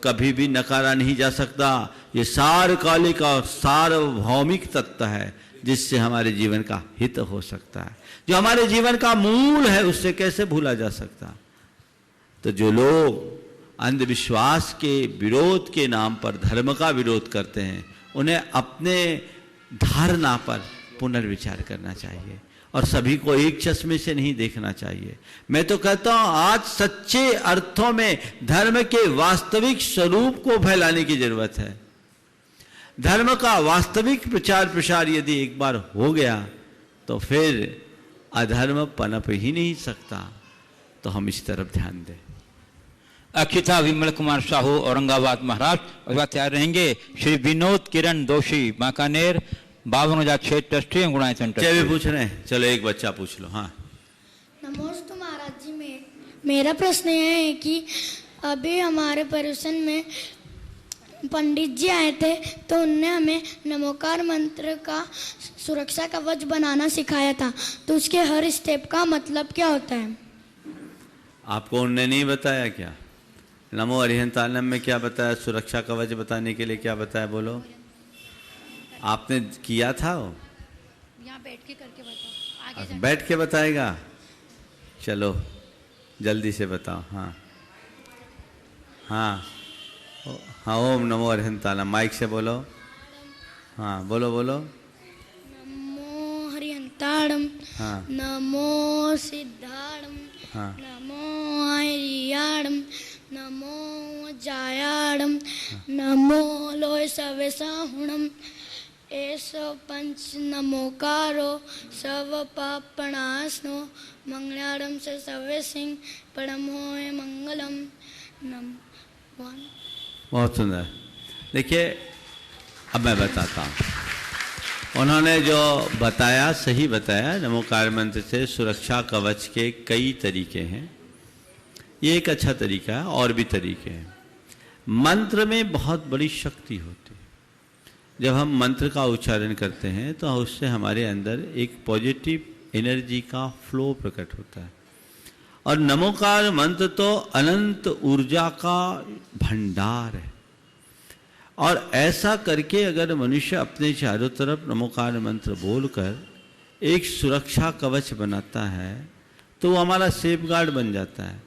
कभी भी नकारा नहीं जा सकता। ये सार्वकालिक और सार्वभौमिक तत्व है जिससे हमारे जीवन का हित हो सकता है। जो हमारे जीवन का मूल है उससे कैसे भूला जा सकता। तो जो लोग अंधविश्वास के विरोध के नाम पर धर्म का विरोध करते हैं, उन्हें अपने धारणा पर पुनर्विचार करना चाहिए और सभी को एक चश्मे से नहीं देखना चाहिए। मैं तो कहता हूं आज सच्चे अर्थों में धर्म के वास्तविक स्वरूप को फैलाने की जरूरत है। धर्म का वास्तविक प्रचार प्रसार यदि एक बार हो गया तो फिर अधर्म पनप ही नहीं सकता। तो हम इस तरफ ध्यान दें। अक्षिता विमल कुमार साहू औरंगाबाद महाराष्ट्र। और तैयार रहेंगे श्री विनोद किरण दोषी बांकानेर 52,006 ट्रस्टी गुणायतन ट्रस्टी। पूछ रहे हैं, चलो एक बच्चा पूछ लो। हाँ नमस्ते महाराज जी। मेरा प्रश्न यह है कि अभी हमारे परिवेशन में पंडित जी आए थे तो उनने हमें नमोकार मंत्र का सुरक्षा कवच बनाना सिखाया था, तो उसके हर स्टेप का मतलब क्या होता है? आपको उनने नहीं बताया क्या? नमो अरिहंतानम में क्या बताया? सुरक्षा कवच बताने के लिए क्या बताया? बोलो, आपने किया था वो? यहाँ बैठ के करके बताओ। आगे बैठ के बताएगा? चलो जल्दी से बताओ। हाँ हाँ हाँ, ओम नमो अरिहंतानम। माइक से बोलो। हाँ बोलो बोलो। नमो हरिहंताणम। हाँ नमो सिद्धाणम। हाँ नमो हरियाणम। नमो जायाणम। नमो लोय सवेसाहुणम। एसो पंच नमोकारो सर्व पापणासनो मंगलारम से सवे सिंह परमो मंगलम। नम बहुत सुंदर। देखिए अब मैं बताता हूँ। उन्होंने जो बताया सही बताया। नमोकार मंत्र से सुरक्षा कवच के कई तरीके हैं। ये एक अच्छा तरीका है, और भी तरीके हैं। मंत्र में बहुत बड़ी शक्ति होती है। जब हम मंत्र का उच्चारण करते हैं तो उससे हमारे अंदर एक पॉजिटिव एनर्जी का फ्लो प्रकट होता है। और नमोकार मंत्र तो अनंत ऊर्जा का भंडार है। और ऐसा करके अगर मनुष्य अपने चारों तरफ नमोकार मंत्र बोलकर एक सुरक्षा कवच बनाता है तो वो हमारा सेफ गार्ड बन जाता है।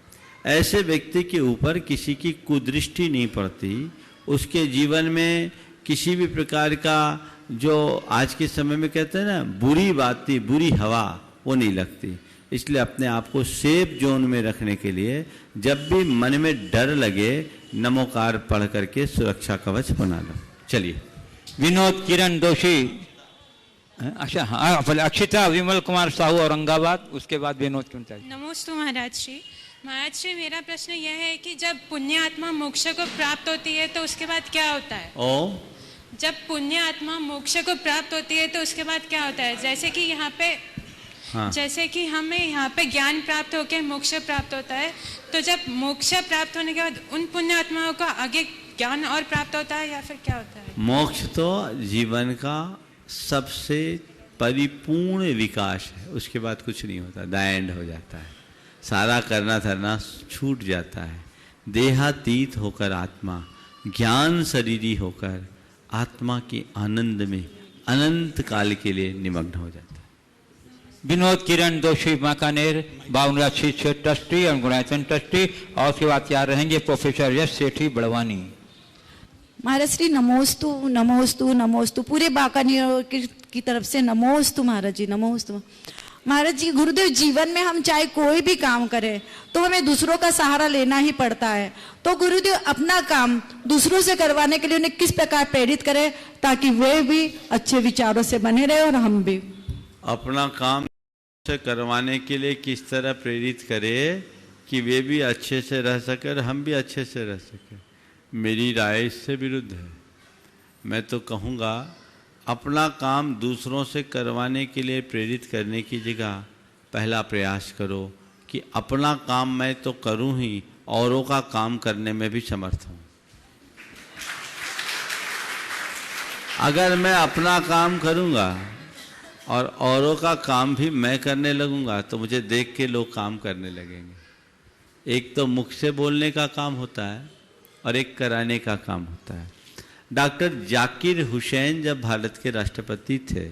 ऐसे व्यक्ति के ऊपर किसी की कुदृष्टि नहीं पड़ती। उसके जीवन में किसी भी प्रकार का जो आज के समय में कहते हैं ना बुरी बातें, बुरी हवा, वो नहीं लगती। इसलिए अपने आप को सेफ जोन में रखने के लिए जब भी मन में डर लगे नमोकार पढ़ करके सुरक्षा कवच बना लो। चलिए विनोद किरण दोषी। अच्छा हाँ, अक्षिता विमल कुमार साहू औरंगाबाद, उसके बाद विनोद क्यों चाहिए। नमोस्तु महाराज श्री। महाराज श्री, मेरा प्रश्न यह है कि जब पुण्य आत्मा मोक्ष को प्राप्त होती है तो उसके बाद क्या होता है? जब पुण्य आत्मा मोक्ष को प्राप्त होती है तो उसके बाद क्या होता है? जैसे कि यहाँ पे जैसे कि हमें यहाँ पे ज्ञान प्राप्त होकर मोक्ष प्राप्त होता है, तो जब मोक्ष प्राप्त होने के बाद उन पुण्य आत्माओं का आगे ज्ञान और प्राप्त होता है या फिर क्या होता है? मोक्ष तो जीवन का सबसे परिपूर्ण विकास है। उसके बाद कुछ नहीं होता, द एंड हो जाता है। सारा करना धरना छूट जाता है। देहातीत होकर आत्मा ज्ञान शरीरी होकर आत्मा के आनंद में अनंत काल के लिए निमग्न हो जाता है। विनोद किरण दोषी माकानेर, बावनरा शिक्षक ट्रस्टी और गुणायतन ट्रस्टी, और उसके बाद तैयार रहेंगे प्रोफेसर यश सेठी बड़वानी। महाराज श्री नमोस्तु नमोस्तु नमोस्तु, पूरे बाकानियों की तरफ से नमोस्तु महाराज जी, नमोस्तु। महाराज जी, गुरुदेव, जीवन में हम चाहे कोई भी काम करें तो हमें दूसरों का सहारा लेना ही पड़ता है, तो गुरुदेव अपना काम दूसरों से करवाने के लिए उन्हें किस प्रकार प्रेरित करें ताकि वे भी अच्छे विचारों से बने रहे और हम भी? अपना काम से करवाने के लिए किस तरह प्रेरित करे कि वे भी अच्छे से रह सके और हम भी अच्छे से रह सके, मेरी राय इससे विरुद्ध है। मैं तो कहूँगा अपना काम दूसरों से करवाने के लिए प्रेरित करने की जगह पहला प्रयास करो कि अपना काम मैं तो करूँ ही, औरों का काम करने में भी समर्थ हूँ। अगर मैं अपना काम करूँगा और औरों का काम भी मैं करने लगूँगा तो मुझे देख के लोग काम करने लगेंगे। एक तो मुख से बोलने का काम होता है और एक कराने का काम होता है। डॉक्टर जाकिर हुसैन जब भारत के राष्ट्रपति थे,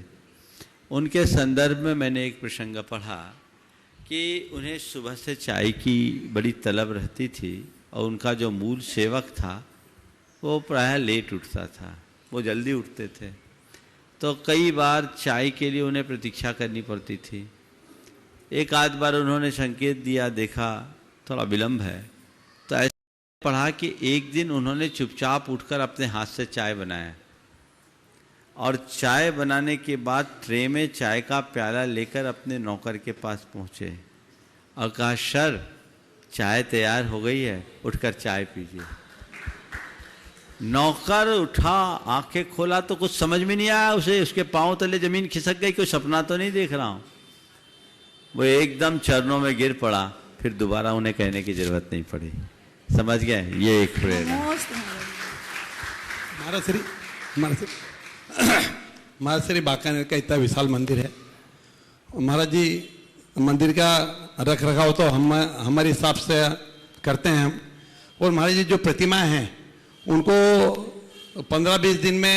उनके संदर्भ में मैंने एक प्रसंग पढ़ा कि उन्हें सुबह से चाय की बड़ी तलब रहती थी और उनका जो मूल सेवक था वो प्रायः लेट उठता था, वो जल्दी उठते थे, तो कई बार चाय के लिए उन्हें प्रतीक्षा करनी पड़ती थी। एक आध बार उन्होंने संकेत दिया, देखा थोड़ा विलम्ब है, तो ऐसा पढ़ा कि एक दिन उन्होंने चुपचाप उठकर अपने हाथ से चाय बनाया और चाय बनाने के बाद ट्रे में चाय का प्याला लेकर अपने नौकर के पास पहुँचे और कहा, सर चाय तैयार हो गई है, उठकर चाय पीजिए। नौकर उठा, आंखें खोला तो कुछ समझ में नहीं आया उसे, उसके पांव तले जमीन खिसक गई, कोई सपना तो नहीं देख रहा हूँ। वो एकदम चरणों में गिर पड़ा, फिर दोबारा उन्हें कहने की जरूरत नहीं पड़ी। समझ गए? ये एक प्रेरणा। महाराज श्री बाकानेर का इतना विशाल मंदिर है, महाराज जी मंदिर का रख रखाव तो हमारे हिसाब से करते हैं हम, और महाराज जी जो प्रतिमाएं हैं उनको 15-20 दिन में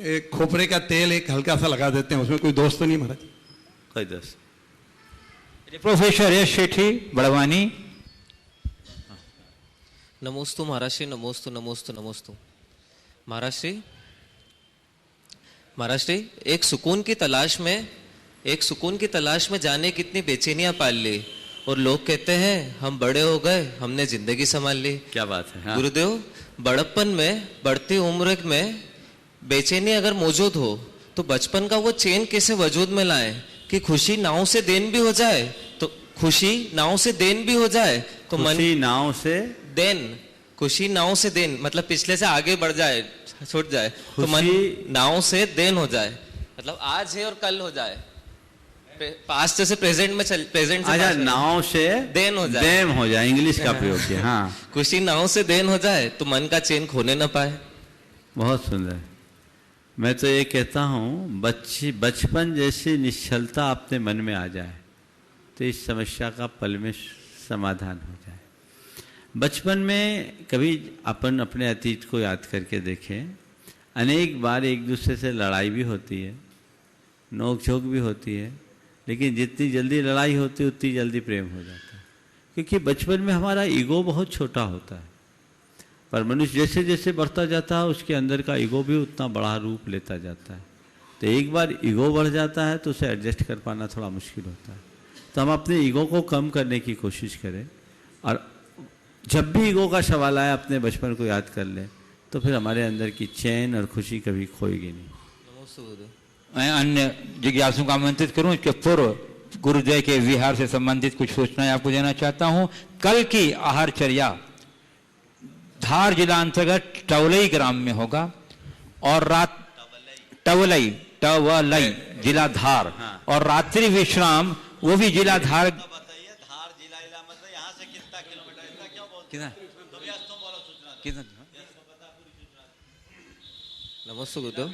एक खोपरे का तेल एक हल्का सा लगा देते हैं, उसमें कोई दोष तो नहीं महाराज? कोई दोष। प्रोफेसर यश सेठी बड़वानी। नमोस्तु महाराज श्री, नमोस्तु नमोस्तु नमोस्तु। महाराज श्री, एक सुकून की तलाश में जाने कितनी बेचैनियां पाल ली, और लोग कहते हैं हम बड़े हो गए, हमने जिंदगी संभाल ली। क्या बात है। हाँ। गुरुदेव, बड़प्पन में, बढ़ती उम्र में बेचैनी अगर मौजूद हो तो बचपन का वो चैन कैसे वजूद में लाए कि खुशी नाव से देन भी हो जाए, तो खुशी नाव से देन भी हो जाए तो मन नाव से देन, खुशी नाव से देन मतलब पिछले से आगे बढ़ जाए, छूट जाए, तो मन नाव से देन हो जाए, मतलब आज है और कल हो जाए, पास्ट से प्रेजेंट में प्रेजेंट से अच्छा, नाव से देन हो जाए, देन हो जाए, इंग्लिश का प्रयोग किया। हाँ, खुशी नाव से देन हो जाए तो मन का चैन खोने ना पाए। बहुत सुंदर। मैं तो ये कहता हूँ बचपन जैसी निश्चलता अपने मन में आ जाए तो इस समस्या का पल में समाधान हो जाए। बचपन में कभी अपन अपने अतीत को याद करके देखें, अनेक बार एक दूसरे से लड़ाई भी होती है, नोक-झोंक भी होती है, लेकिन जितनी जल्दी लड़ाई होती है उतनी जल्दी प्रेम हो जाता है, क्योंकि बचपन में हमारा ईगो बहुत छोटा होता है। पर मनुष्य जैसे जैसे बढ़ता जाता है उसके अंदर का ईगो भी उतना बड़ा रूप लेता जाता है। तो एक बार ईगो बढ़ जाता है तो उसे एडजस्ट कर पाना थोड़ा मुश्किल होता है। तो हम अपने ईगो को कम करने की कोशिश करें, और जब भी ईगो का सवाल आए अपने बचपन को याद कर लें, तो फिर हमारे अंदर की चैन और खुशी कभी खोएगी नहीं। मैं अन्य जिज्ञासुओं को आमंत्रित करूं, इसके पूर्व गुरुदेव के विहार से संबंधित कुछ सूचनाएं आपको देना चाहता हूं। कल की आहारचर्या धार जिला अंतर्गत टवलई ग्राम में होगा, और टवलई जिला धार, और रात्रि विश्राम वो भी जिला धार। नमस्ते गुरुदेव।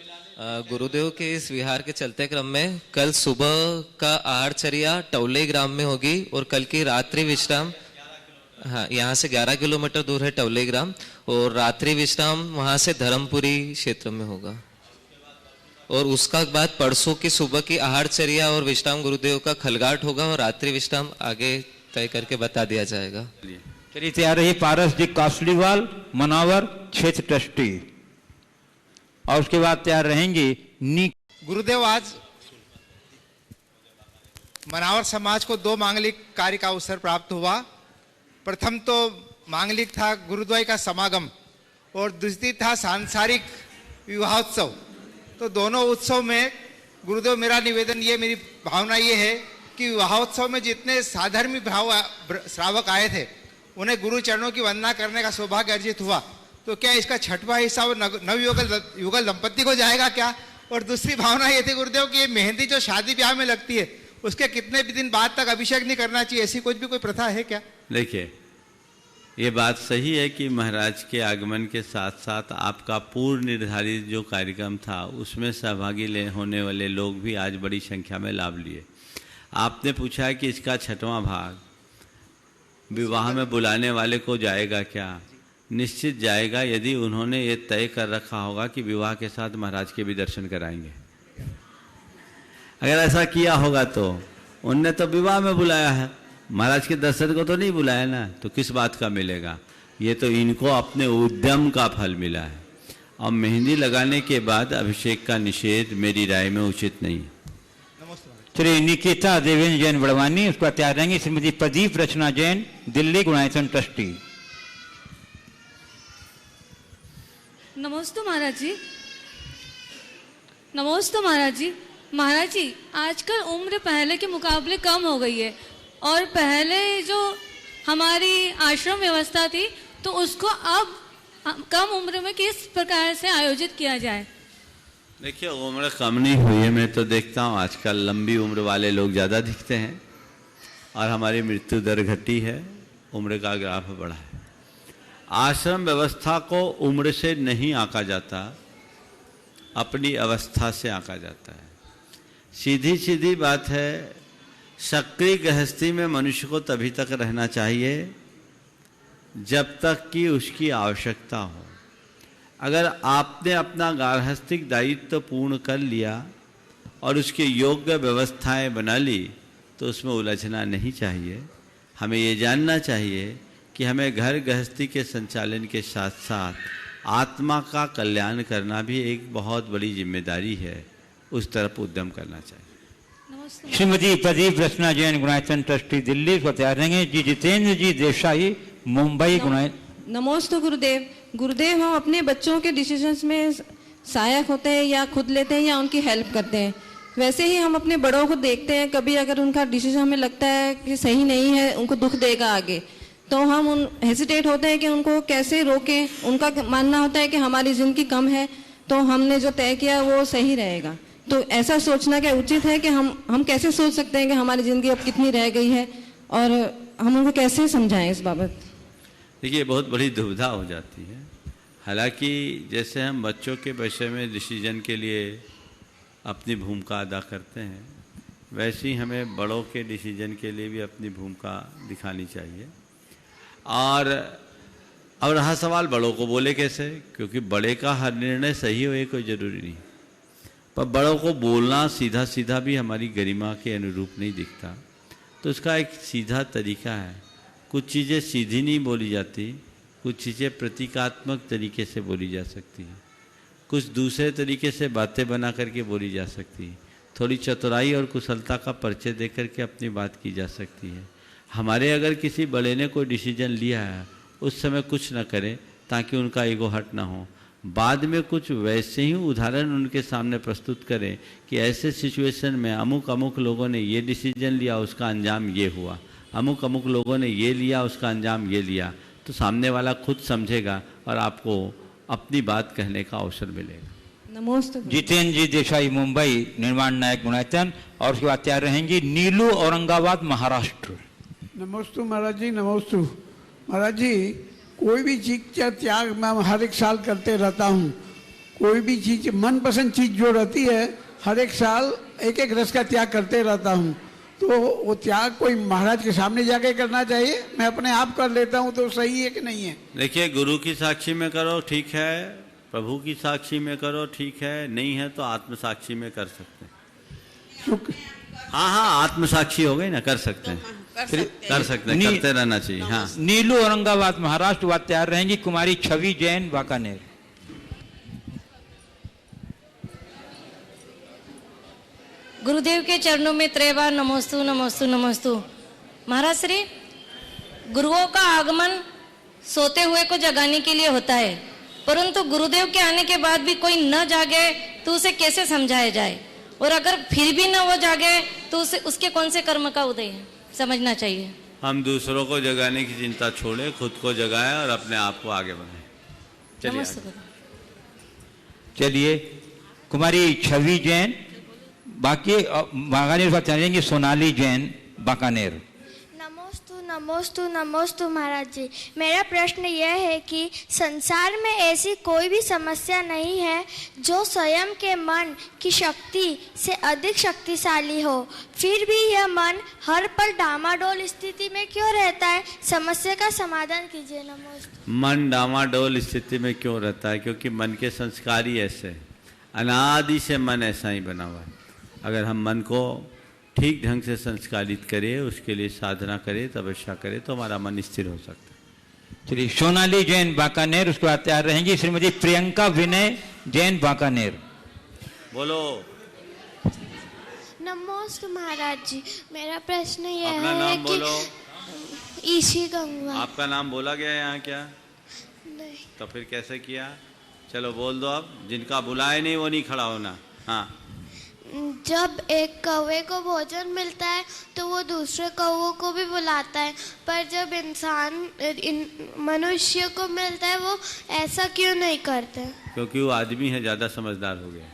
गुरुदेव के इस विहार के चलते क्रम में कल सुबह का आहारचर्या टवलई ग्राम में होगी, और कल की रात्रि विश्राम, हाँ, यहाँ से 11 किलोमीटर दूर है टवलई ग्राम, और रात्रि विश्राम वहाँ से धर्मपुरी क्षेत्र में होगा। और उसका बाद परसों की सुबह की आहारचर्या और विश्राम गुरुदेव का खलगाट होगा और रात्रि विश्राम आगे तय करके बता दिया जाएगा। चलिए तैयार रहिए पारस जी कासलीवाल मनावर क्षेत्र ट्रस्टी, और उसके बाद तैयार रहेंगे गुरुदेव, आज मनावर समाज को 2 मांगलिक कार्य का अवसर प्राप्त हुआ। प्रथम तो मांगलिक था गुरुद्वय का समागम और दूसरी था सांसारिक विवाहोत्सव। तो दोनों उत्सव में गुरुदेव मेरा निवेदन ये, मेरी भावना ये है कि विवाहोत्सव में जितने साधर्मी भाव श्रावक आए थे उन्हें गुरु चरणों की वंदना करने का सौभाग्य अर्जित हुआ। तो क्या इसका 6वां हिस्सा वो नवयुगल दंपत्ति को जाएगा क्या? और दूसरी भावना ये थी गुरुदेव कि ये मेहंदी जो शादी ब्याह में लगती है उसके कितने भी दिन बाद तक अभिषेक नहीं करना चाहिए, ऐसी कुछ भी कोई प्रथा है क्या? देखिए, ये बात सही है कि महाराज के आगमन के साथ साथ आपका पूर्व निर्धारित जो कार्यक्रम था उसमें सहभागी होने वाले लोग भी आज बड़ी संख्या में लाभ लिए। आपने पूछा है कि इसका 6वां भाग विवाह में बुलाने वाले को जाएगा क्या? निश्चित जाएगा, यदि उन्होंने ये तय कर रखा होगा कि विवाह के साथ महाराज के भी दर्शन कराएंगे। अगर ऐसा किया होगा तो उनने तो विवाह में बुलाया है, महाराज के दर्शन को तो नहीं बुलाया ना, तो किस बात का मिलेगा? ये तो इनको अपने उद्यम का फल मिला है। और मेहंदी लगाने के बाद अभिषेक का निषेध मेरी राय में उचित नहीं है। चलिए निकिता देवेंद्र जैन बड़वानी, उसका तैयार रहेंगे श्रीमती प्रदीप रचना जैन दिल्ली गुणायतन ट्रस्टी। नमस्ते महाराज जी। नमस्ते महाराज जी। महाराज जी, आजकल उम्र पहले के मुकाबले कम हो गई है और पहले जो हमारी आश्रम व्यवस्था थी तो उसको अब कम उम्र में किस प्रकार से आयोजित किया जाए? देखिए, उम्र कम नहीं हुई है। मैं तो देखता हूँ आजकल लंबी उम्र वाले लोग ज़्यादा दिखते हैं और हमारी मृत्यु दर घटी है, उम्र का ग्राफ बढ़ा है। आश्रम व्यवस्था को उम्र से नहीं आंका जाता, अपनी अवस्था से आंका जाता है। सीधी सीधी बात है, सक्रिय गृहस्थी में मनुष्य को तभी तक रहना चाहिए जब तक कि उसकी आवश्यकता हो। अगर आपने अपना गार्हस्थ्यिक दायित्व पूर्ण कर लिया और उसके योग्य व्यवस्थाएं बना ली तो उसमें उलझना नहीं चाहिए। हमें ये जानना चाहिए कि हमें घर गृहस्थी के संचालन के साथ साथ आत्मा का कल्याण करना भी एक बहुत बड़ी जिम्मेदारी है, उस तरफ उद्यम करना चाहिए। श्रीमती प्रदीप रचना जैन गुणायतन ट्रस्टी दिल्ली, को तैयार रहेंगे जी जितेंद्र जी देसाई मुंबई गुणायतन। नमस्ते गुरुदेव। गुरुदेव, हम अपने बच्चों के डिसीजंस में सहायक होते हैं या खुद लेते हैं या उनकी हेल्प करते हैं। वैसे ही हम अपने बड़ों को देखते हैं, कभी अगर उनका डिसीजन हमें लगता है कि सही नहीं है, उनको दुख देगा आगे, तो हम हेसिटेट होते हैं कि उनको कैसे रोकें। उनका मानना होता है कि हमारी ज़िंदगी कम है तो हमने जो तय किया वो सही रहेगा। तो ऐसा सोचना क्या उचित है कि हम कैसे सोच सकते हैं कि हमारी ज़िंदगी अब कितनी रह गई है और हम उनको कैसे समझाएं इस बाबत? देखिए, बहुत बड़ी दुविधा हो जाती है। हालांकि जैसे हम बच्चों के विषय में डिसीजन के लिए अपनी भूमिका अदा करते हैं, वैसे ही हमें बड़ों के डिसीजन के लिए भी अपनी भूमिका दिखानी चाहिए। और अब रहा सवाल बड़ों को बोले कैसे, क्योंकि बड़े का हर निर्णय सही हो ये कोई ज़रूरी नहीं, पर बड़ों को बोलना सीधा सीधा भी हमारी गरिमा के अनुरूप नहीं दिखता। तो उसका एक सीधा तरीका है। कुछ चीज़ें सीधी नहीं बोली जाती, कुछ चीज़ें प्रतीकात्मक तरीके से बोली जा सकती हैं, कुछ दूसरे तरीके से बातें बना करके बोली जा सकती है। थोड़ी चतुराई और कुशलता का परिचय दे करके अपनी बात की जा सकती है। हमारे अगर किसी बड़े ने कोई डिसीजन लिया है उस समय कुछ न करें ताकि उनका ईगो हर्ट ना हो। बाद में कुछ वैसे ही उदाहरण उनके सामने प्रस्तुत करें कि ऐसे सिचुएशन में अमुक अमुक लोगों ने ये डिसीजन लिया, उसका अंजाम ये हुआ, अमुक अमुक लोगों ने ये लिया, उसका अंजाम ये लिया। तो सामने वाला खुद समझेगा और आपको अपनी बात कहने का अवसर मिलेगा। नमस्ते। जितेंद्र जी देसाई मुंबई निर्माण नायक गुणायतन, और उसके बाद तैयार रहेंगी नीलू औरंगाबाद महाराष्ट्र। नमस्ते महाराज जी। नमस्ते महाराज जी। कोई भी चीज़ का त्याग मैं हर एक साल करते रहता हूँ। कोई भी चीज़ मनपसंद चीज़ जो रहती है हर एक साल एक एक रस का त्याग करते रहता हूँ। तो वो त्याग कोई महाराज के सामने जाके करना चाहिए, मैं अपने आप कर लेता हूँ तो सही है कि नहीं है? देखिए, गुरु की साक्षी में करो ठीक है, प्रभु की साक्षी में करो, ठीक है, नहीं है तो आत्म साक्षी में कर सकते हैं। हाँ, आत्म साक्षी हो गई ना, कर सकते हैं, कर सकते हैं, करते रहना चाहिए। हाँ, नीलू औरंगाबाद महाराष्ट्र बात तैयार रहेंगी। कुमारी छवि जैन वाकानेर। गुरुदेव के चरणों में त्रैबार नमोस्तु नमोस्तु नमोस्तु। महाराज श्री, गुरुओं का आगमन सोते हुए को जगाने के लिए होता है, परंतु गुरुदेव के आने के बाद भी कोई न जागे तो उसे कैसे समझाया जाए, और अगर फिर भी न वो जागे तो उसे उसके कौन से कर्म का उदय है, समझना चाहिए। हम दूसरों को जगाने की चिंता छोड़े, खुद को जगाएं और अपने आप को आगे बढ़ाएं। चलिए कुमारी छवि जैन, बाकी बागानेर बात जानेंगे सोनाली जैन बाकानेर। नमोस्तु नमोस्तु महाराज जी, मेरा प्रश्न यह है कि संसार में ऐसी कोई भी समस्या नहीं है जो स्वयं के मन की शक्ति से अधिक शक्तिशाली हो, फिर भी यह मन हर पल डामाडोल स्थिति में क्यों रहता है? समस्या का समाधान कीजिए। नमोस्तु। मन डामाडोल स्थिति में क्यों रहता है? क्योंकि मन के संस्कार ही ऐसे, अनादि से मन ऐसा ही बना हुआ है। अगर हम मन को ठीक ढंग से संस्कारित करें, उसके लिए साधना करें, तपस्या करें, तो हमारा मन स्थिर हो सकता है। चलिए सोनाली जैन बाकानेर, उसके बाद तैयार रहेंगी श्रीमती प्रियंका विनय जैन बाकानेर। बोलो। नमोस्तु महाराज जी, मेरा प्रश्न यह अपना है नाम कि बोलो। ईशी गंगवा। आपका नाम बोला गया यहाँ क्या? नहीं। तो फिर कैसे किया? चलो बोल दो। अब जिनका बुलाए नहीं वो नहीं खड़ा होना। हाँ। जब एक कौवे को भोजन मिलता है तो वो दूसरे कौवों को भी बुलाता है, पर जब मनुष्य को मिलता है वो ऐसा क्यों नहीं करते? क्योंकि वो आदमी है, ज़्यादा समझदार हो गया,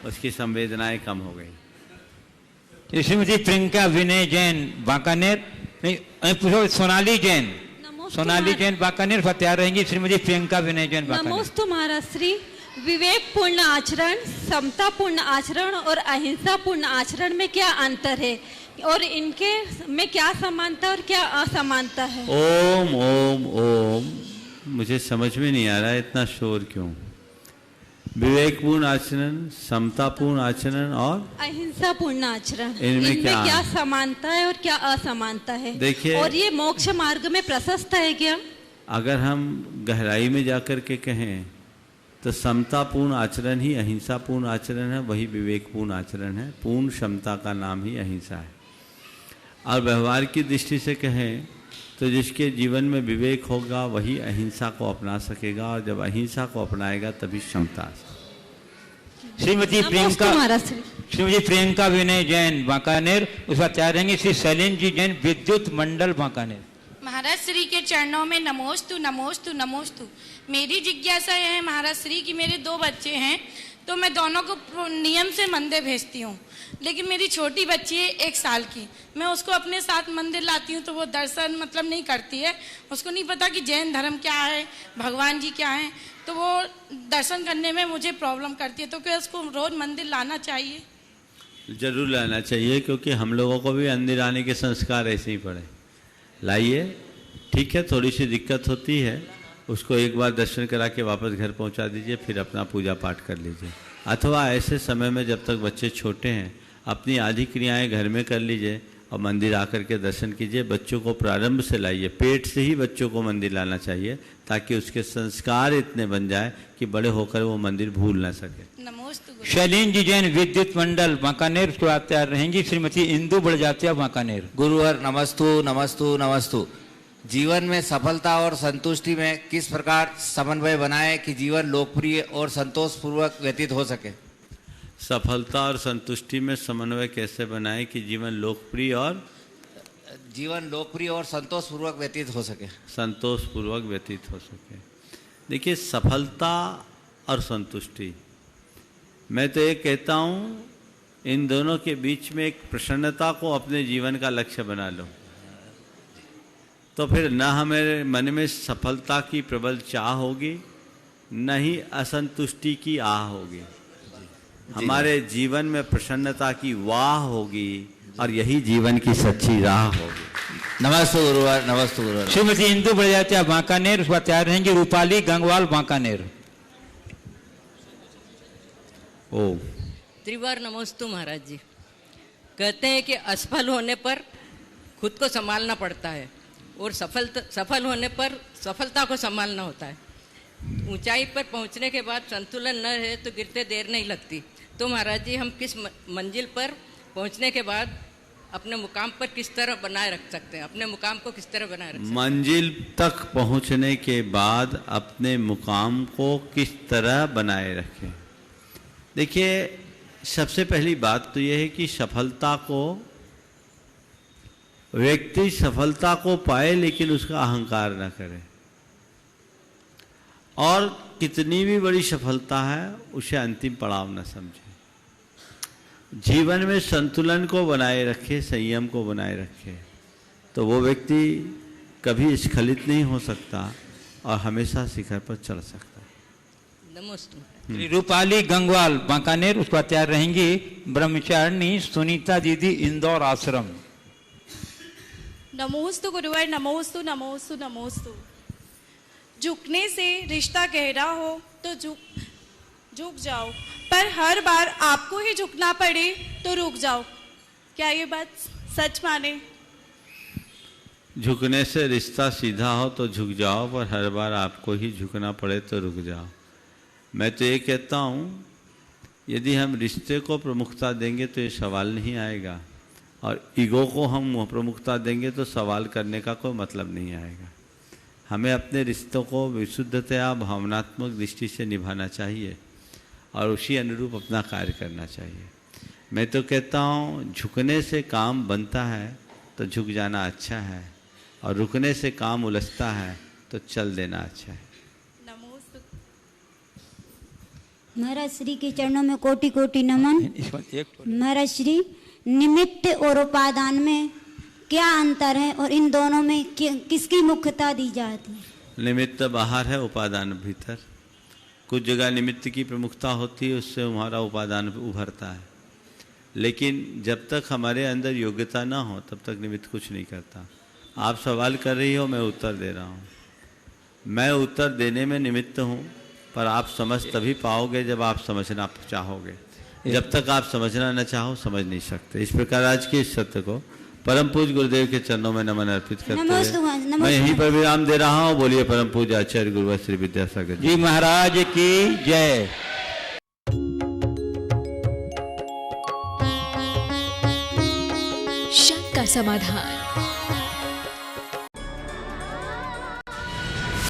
उसकी संवेदनाएं कम हो गई। श्रीमती प्रियंका विनय जैन बाकानेर, पूछो सोनाली जैन, सोनाली जैन बाकानेर पर तैयार रहेंगी श्रीमती प्रियंका विनय जैन बाकानेर। नमोस्तु महाराज श्री, विवेकपूर्ण आचरण, समतापूर्ण आचरण और अहिंसापूर्ण आचरण में क्या अंतर है, और इनके में क्या समानता और क्या असमानता है? ओम ओम ओम। मुझे समझ में नहीं आ रहा है, इतना शोर क्यों? विवेकपूर्ण आचरण, समतापूर्ण आचरण और अहिंसापूर्ण आचरण, इनमें क्या समानता है और क्या असमानता है? देखिए, और ये मोक्ष मार्ग में प्रशस्त है क्या? अगर हम गहराई में जाकर के कहें तो समतापूर्ण आचरण ही अहिंसापूर्ण आचरण है, वही विवेकपूर्ण आचरण है। पूर्ण क्षमता का नाम ही अहिंसा है। और व्यवहार की दृष्टि से कहें तो जिसके जीवन में विवेक होगा वही अहिंसा को अपना सकेगा, और जब अहिंसा को अपनाएगा तभी क्षमता। श्रीमती प्रियंका विनय जैन बाकानेर, उस पर तैयार रहेंगे श्री शैलेंद्र जी जैन विद्युत मंडल बाकानेर। महाराज श्री के चरणों में नमोस्तु नमोस्तु नमोस्तु। मेरी जिज्ञासा यह है महाराज श्री कि मेरे 2 बच्चे हैं, तो मैं दोनों को नियम से मंदिर भेजती हूँ, लेकिन मेरी छोटी बच्ची है 1 साल की, मैं उसको अपने साथ मंदिर लाती हूँ तो वो दर्शन मतलब नहीं करती है, उसको नहीं पता कि जैन धर्म क्या है, भगवान जी क्या हैं, तो वो दर्शन करने में मुझे प्रॉब्लम करती है। तो क्या उसको रोज मंदिर लाना चाहिए? जरूर लाना चाहिए, क्योंकि हम लोगों को भी मंदिर आने के संस्कार ऐसे ही पड़े। लाइए, ठीक है, थोड़ी सी दिक्कत होती है, उसको एक बार दर्शन करा के वापस घर पहुंचा दीजिए, फिर अपना पूजा पाठ कर लीजिए। अथवा ऐसे समय में जब तक बच्चे छोटे हैं अपनी आधी क्रियाएं घर में कर लीजिए और मंदिर आकर के दर्शन कीजिए। बच्चों को प्रारंभ से लाइए, पेट से ही बच्चों को मंदिर लाना चाहिए, ताकि उसके संस्कार इतने बन जाए कि बड़े होकर वो मंदिर भूल ना सके। शैलेंद्र जी जैन विद्युत मंडल बाकानेर, उसके बाद तैयार रहेंगी श्रीमती इंदु बड़जात्या बाकानेर। गुरुवर नमस्तु नमस्तु नमस्तु। जीवन में सफलता और संतुष्टि में किस प्रकार समन्वय बनाए कि जीवन लोकप्रिय और संतोषपूर्वक व्यतीत हो सके? सफलता और संतुष्टि में समन्वय कैसे बनाए कि जीवन लोकप्रिय और संतोषपूर्वक व्यतीत हो सके? संतोषपूर्वक व्यतीत हो सके। देखिए, सफलता और संतुष्टि, मैं तो ये कहता हूँ इन दोनों के बीच में एक प्रसन्नता को अपने जीवन का लक्ष्य बना लो, तो फिर न हमारे मन में सफलता की प्रबल चाह होगी, न ही असंतुष्टि की आह होगी। हमारे जीवन में प्रसन्नता की वाह होगी, और यही जीवन की सच्ची राह होगी। नमस्ते गुरुवार, नमस्ते गुरुवार। श्रीमती इंदु बड़जात्या बाकानेर, उसके बाद तैयार रहेंगी रूपाली गंगवाल बाकानेर। ओ त्रिवार नमोस्तु महाराज जी। कहते हैं कि असफल होने पर खुद को संभालना पड़ता है और सफल होने पर सफलता को संभालना होता है। ऊंचाई पर पहुंचने के बाद संतुलन न रहे तो गिरते देर नहीं लगती। तो महाराज जी हम किस मंजिल पर पहुंचने के बाद अपने मुकाम पर किस तरह बनाए रख सकते हैं, अपने मुकाम को किस तरह बनाए रख सकते हैं? मंजिल तक पहुंचने के बाद अपने मुकाम को किस तरह बनाए रखें। देखिए, सबसे पहली बात तो यह है कि व्यक्ति सफलता को पाए लेकिन उसका अहंकार न करे, और कितनी भी बड़ी सफलता है उसे अंतिम पड़ाव न समझे। जीवन में संतुलन को बनाए रखे, संयम को बनाए रखे, तो वो व्यक्ति कभी स्खलित नहीं हो सकता और हमेशा शिखर पर चढ़ सकता है। नमस्ते। रूपाली गंगवाल बांकानेर, उसको तैयार रहेंगी ब्रह्मचारिणी सुनीता दीदी इंदौर आश्रम। नमोस्तु गुरुवर, नमोस्तु नमोस्तु नमोस्तु। झुकने से रिश्ता गहरा हो तो झुक जाओ, पर हर बार आपको ही झुकना पड़े तो रुक जाओ। क्या ये बात सच माने? झुकने से रिश्ता सीधा हो तो झुक जाओ, पर हर बार आपको ही झुकना पड़े तो रुक जाओ। मैं तो ये कहता हूँ, यदि हम रिश्ते को प्रमुखता देंगे तो ये सवाल नहीं आएगा, और ईगो को हम प्रमुखता देंगे तो सवाल करने का कोई मतलब नहीं आएगा। हमें अपने रिश्तों को विशुद्धतया भावनात्मक दृष्टि से निभाना चाहिए और उसी अनुरूप अपना कार्य करना चाहिए। मैं तो कहता हूँ, झुकने से काम बनता है तो झुक जाना अच्छा है, और रुकने से काम उलझता है तो चल देना अच्छा है। महाराज श्री के चरणों में कोटि कोटि नमन। महाराज श्री, निमित्त और उपादान में क्या अंतर है और इन दोनों में किसकी मुख्यता दी जाती है? निमित्त बाहर है, उपादान भीतर। कुछ जगह निमित्त की प्रमुखता होती है, उससे हमारा उपादान उभरता है, लेकिन जब तक हमारे अंदर योग्यता ना हो तब तक निमित्त कुछ नहीं करता। आप सवाल कर रही हो, मैं उत्तर दे रहा हूँ। मैं उत्तर देने में निमित्त हूँ, पर आप समझ तभी पाओगे जब आप समझना चाहोगे। जब तक आप समझना न चाहो समझ नहीं सकते। इस प्रकार आज के इस सत्य को परम पूज्य गुरुदेव के चरणों में नमन अर्पित करते हुए मैं यहीं पर विराम दे रहा हूँ। बोलिए परम पूज्य आचार्य गुरुवर श्री विद्यासागर जी महाराज की जय। शंका समाधान।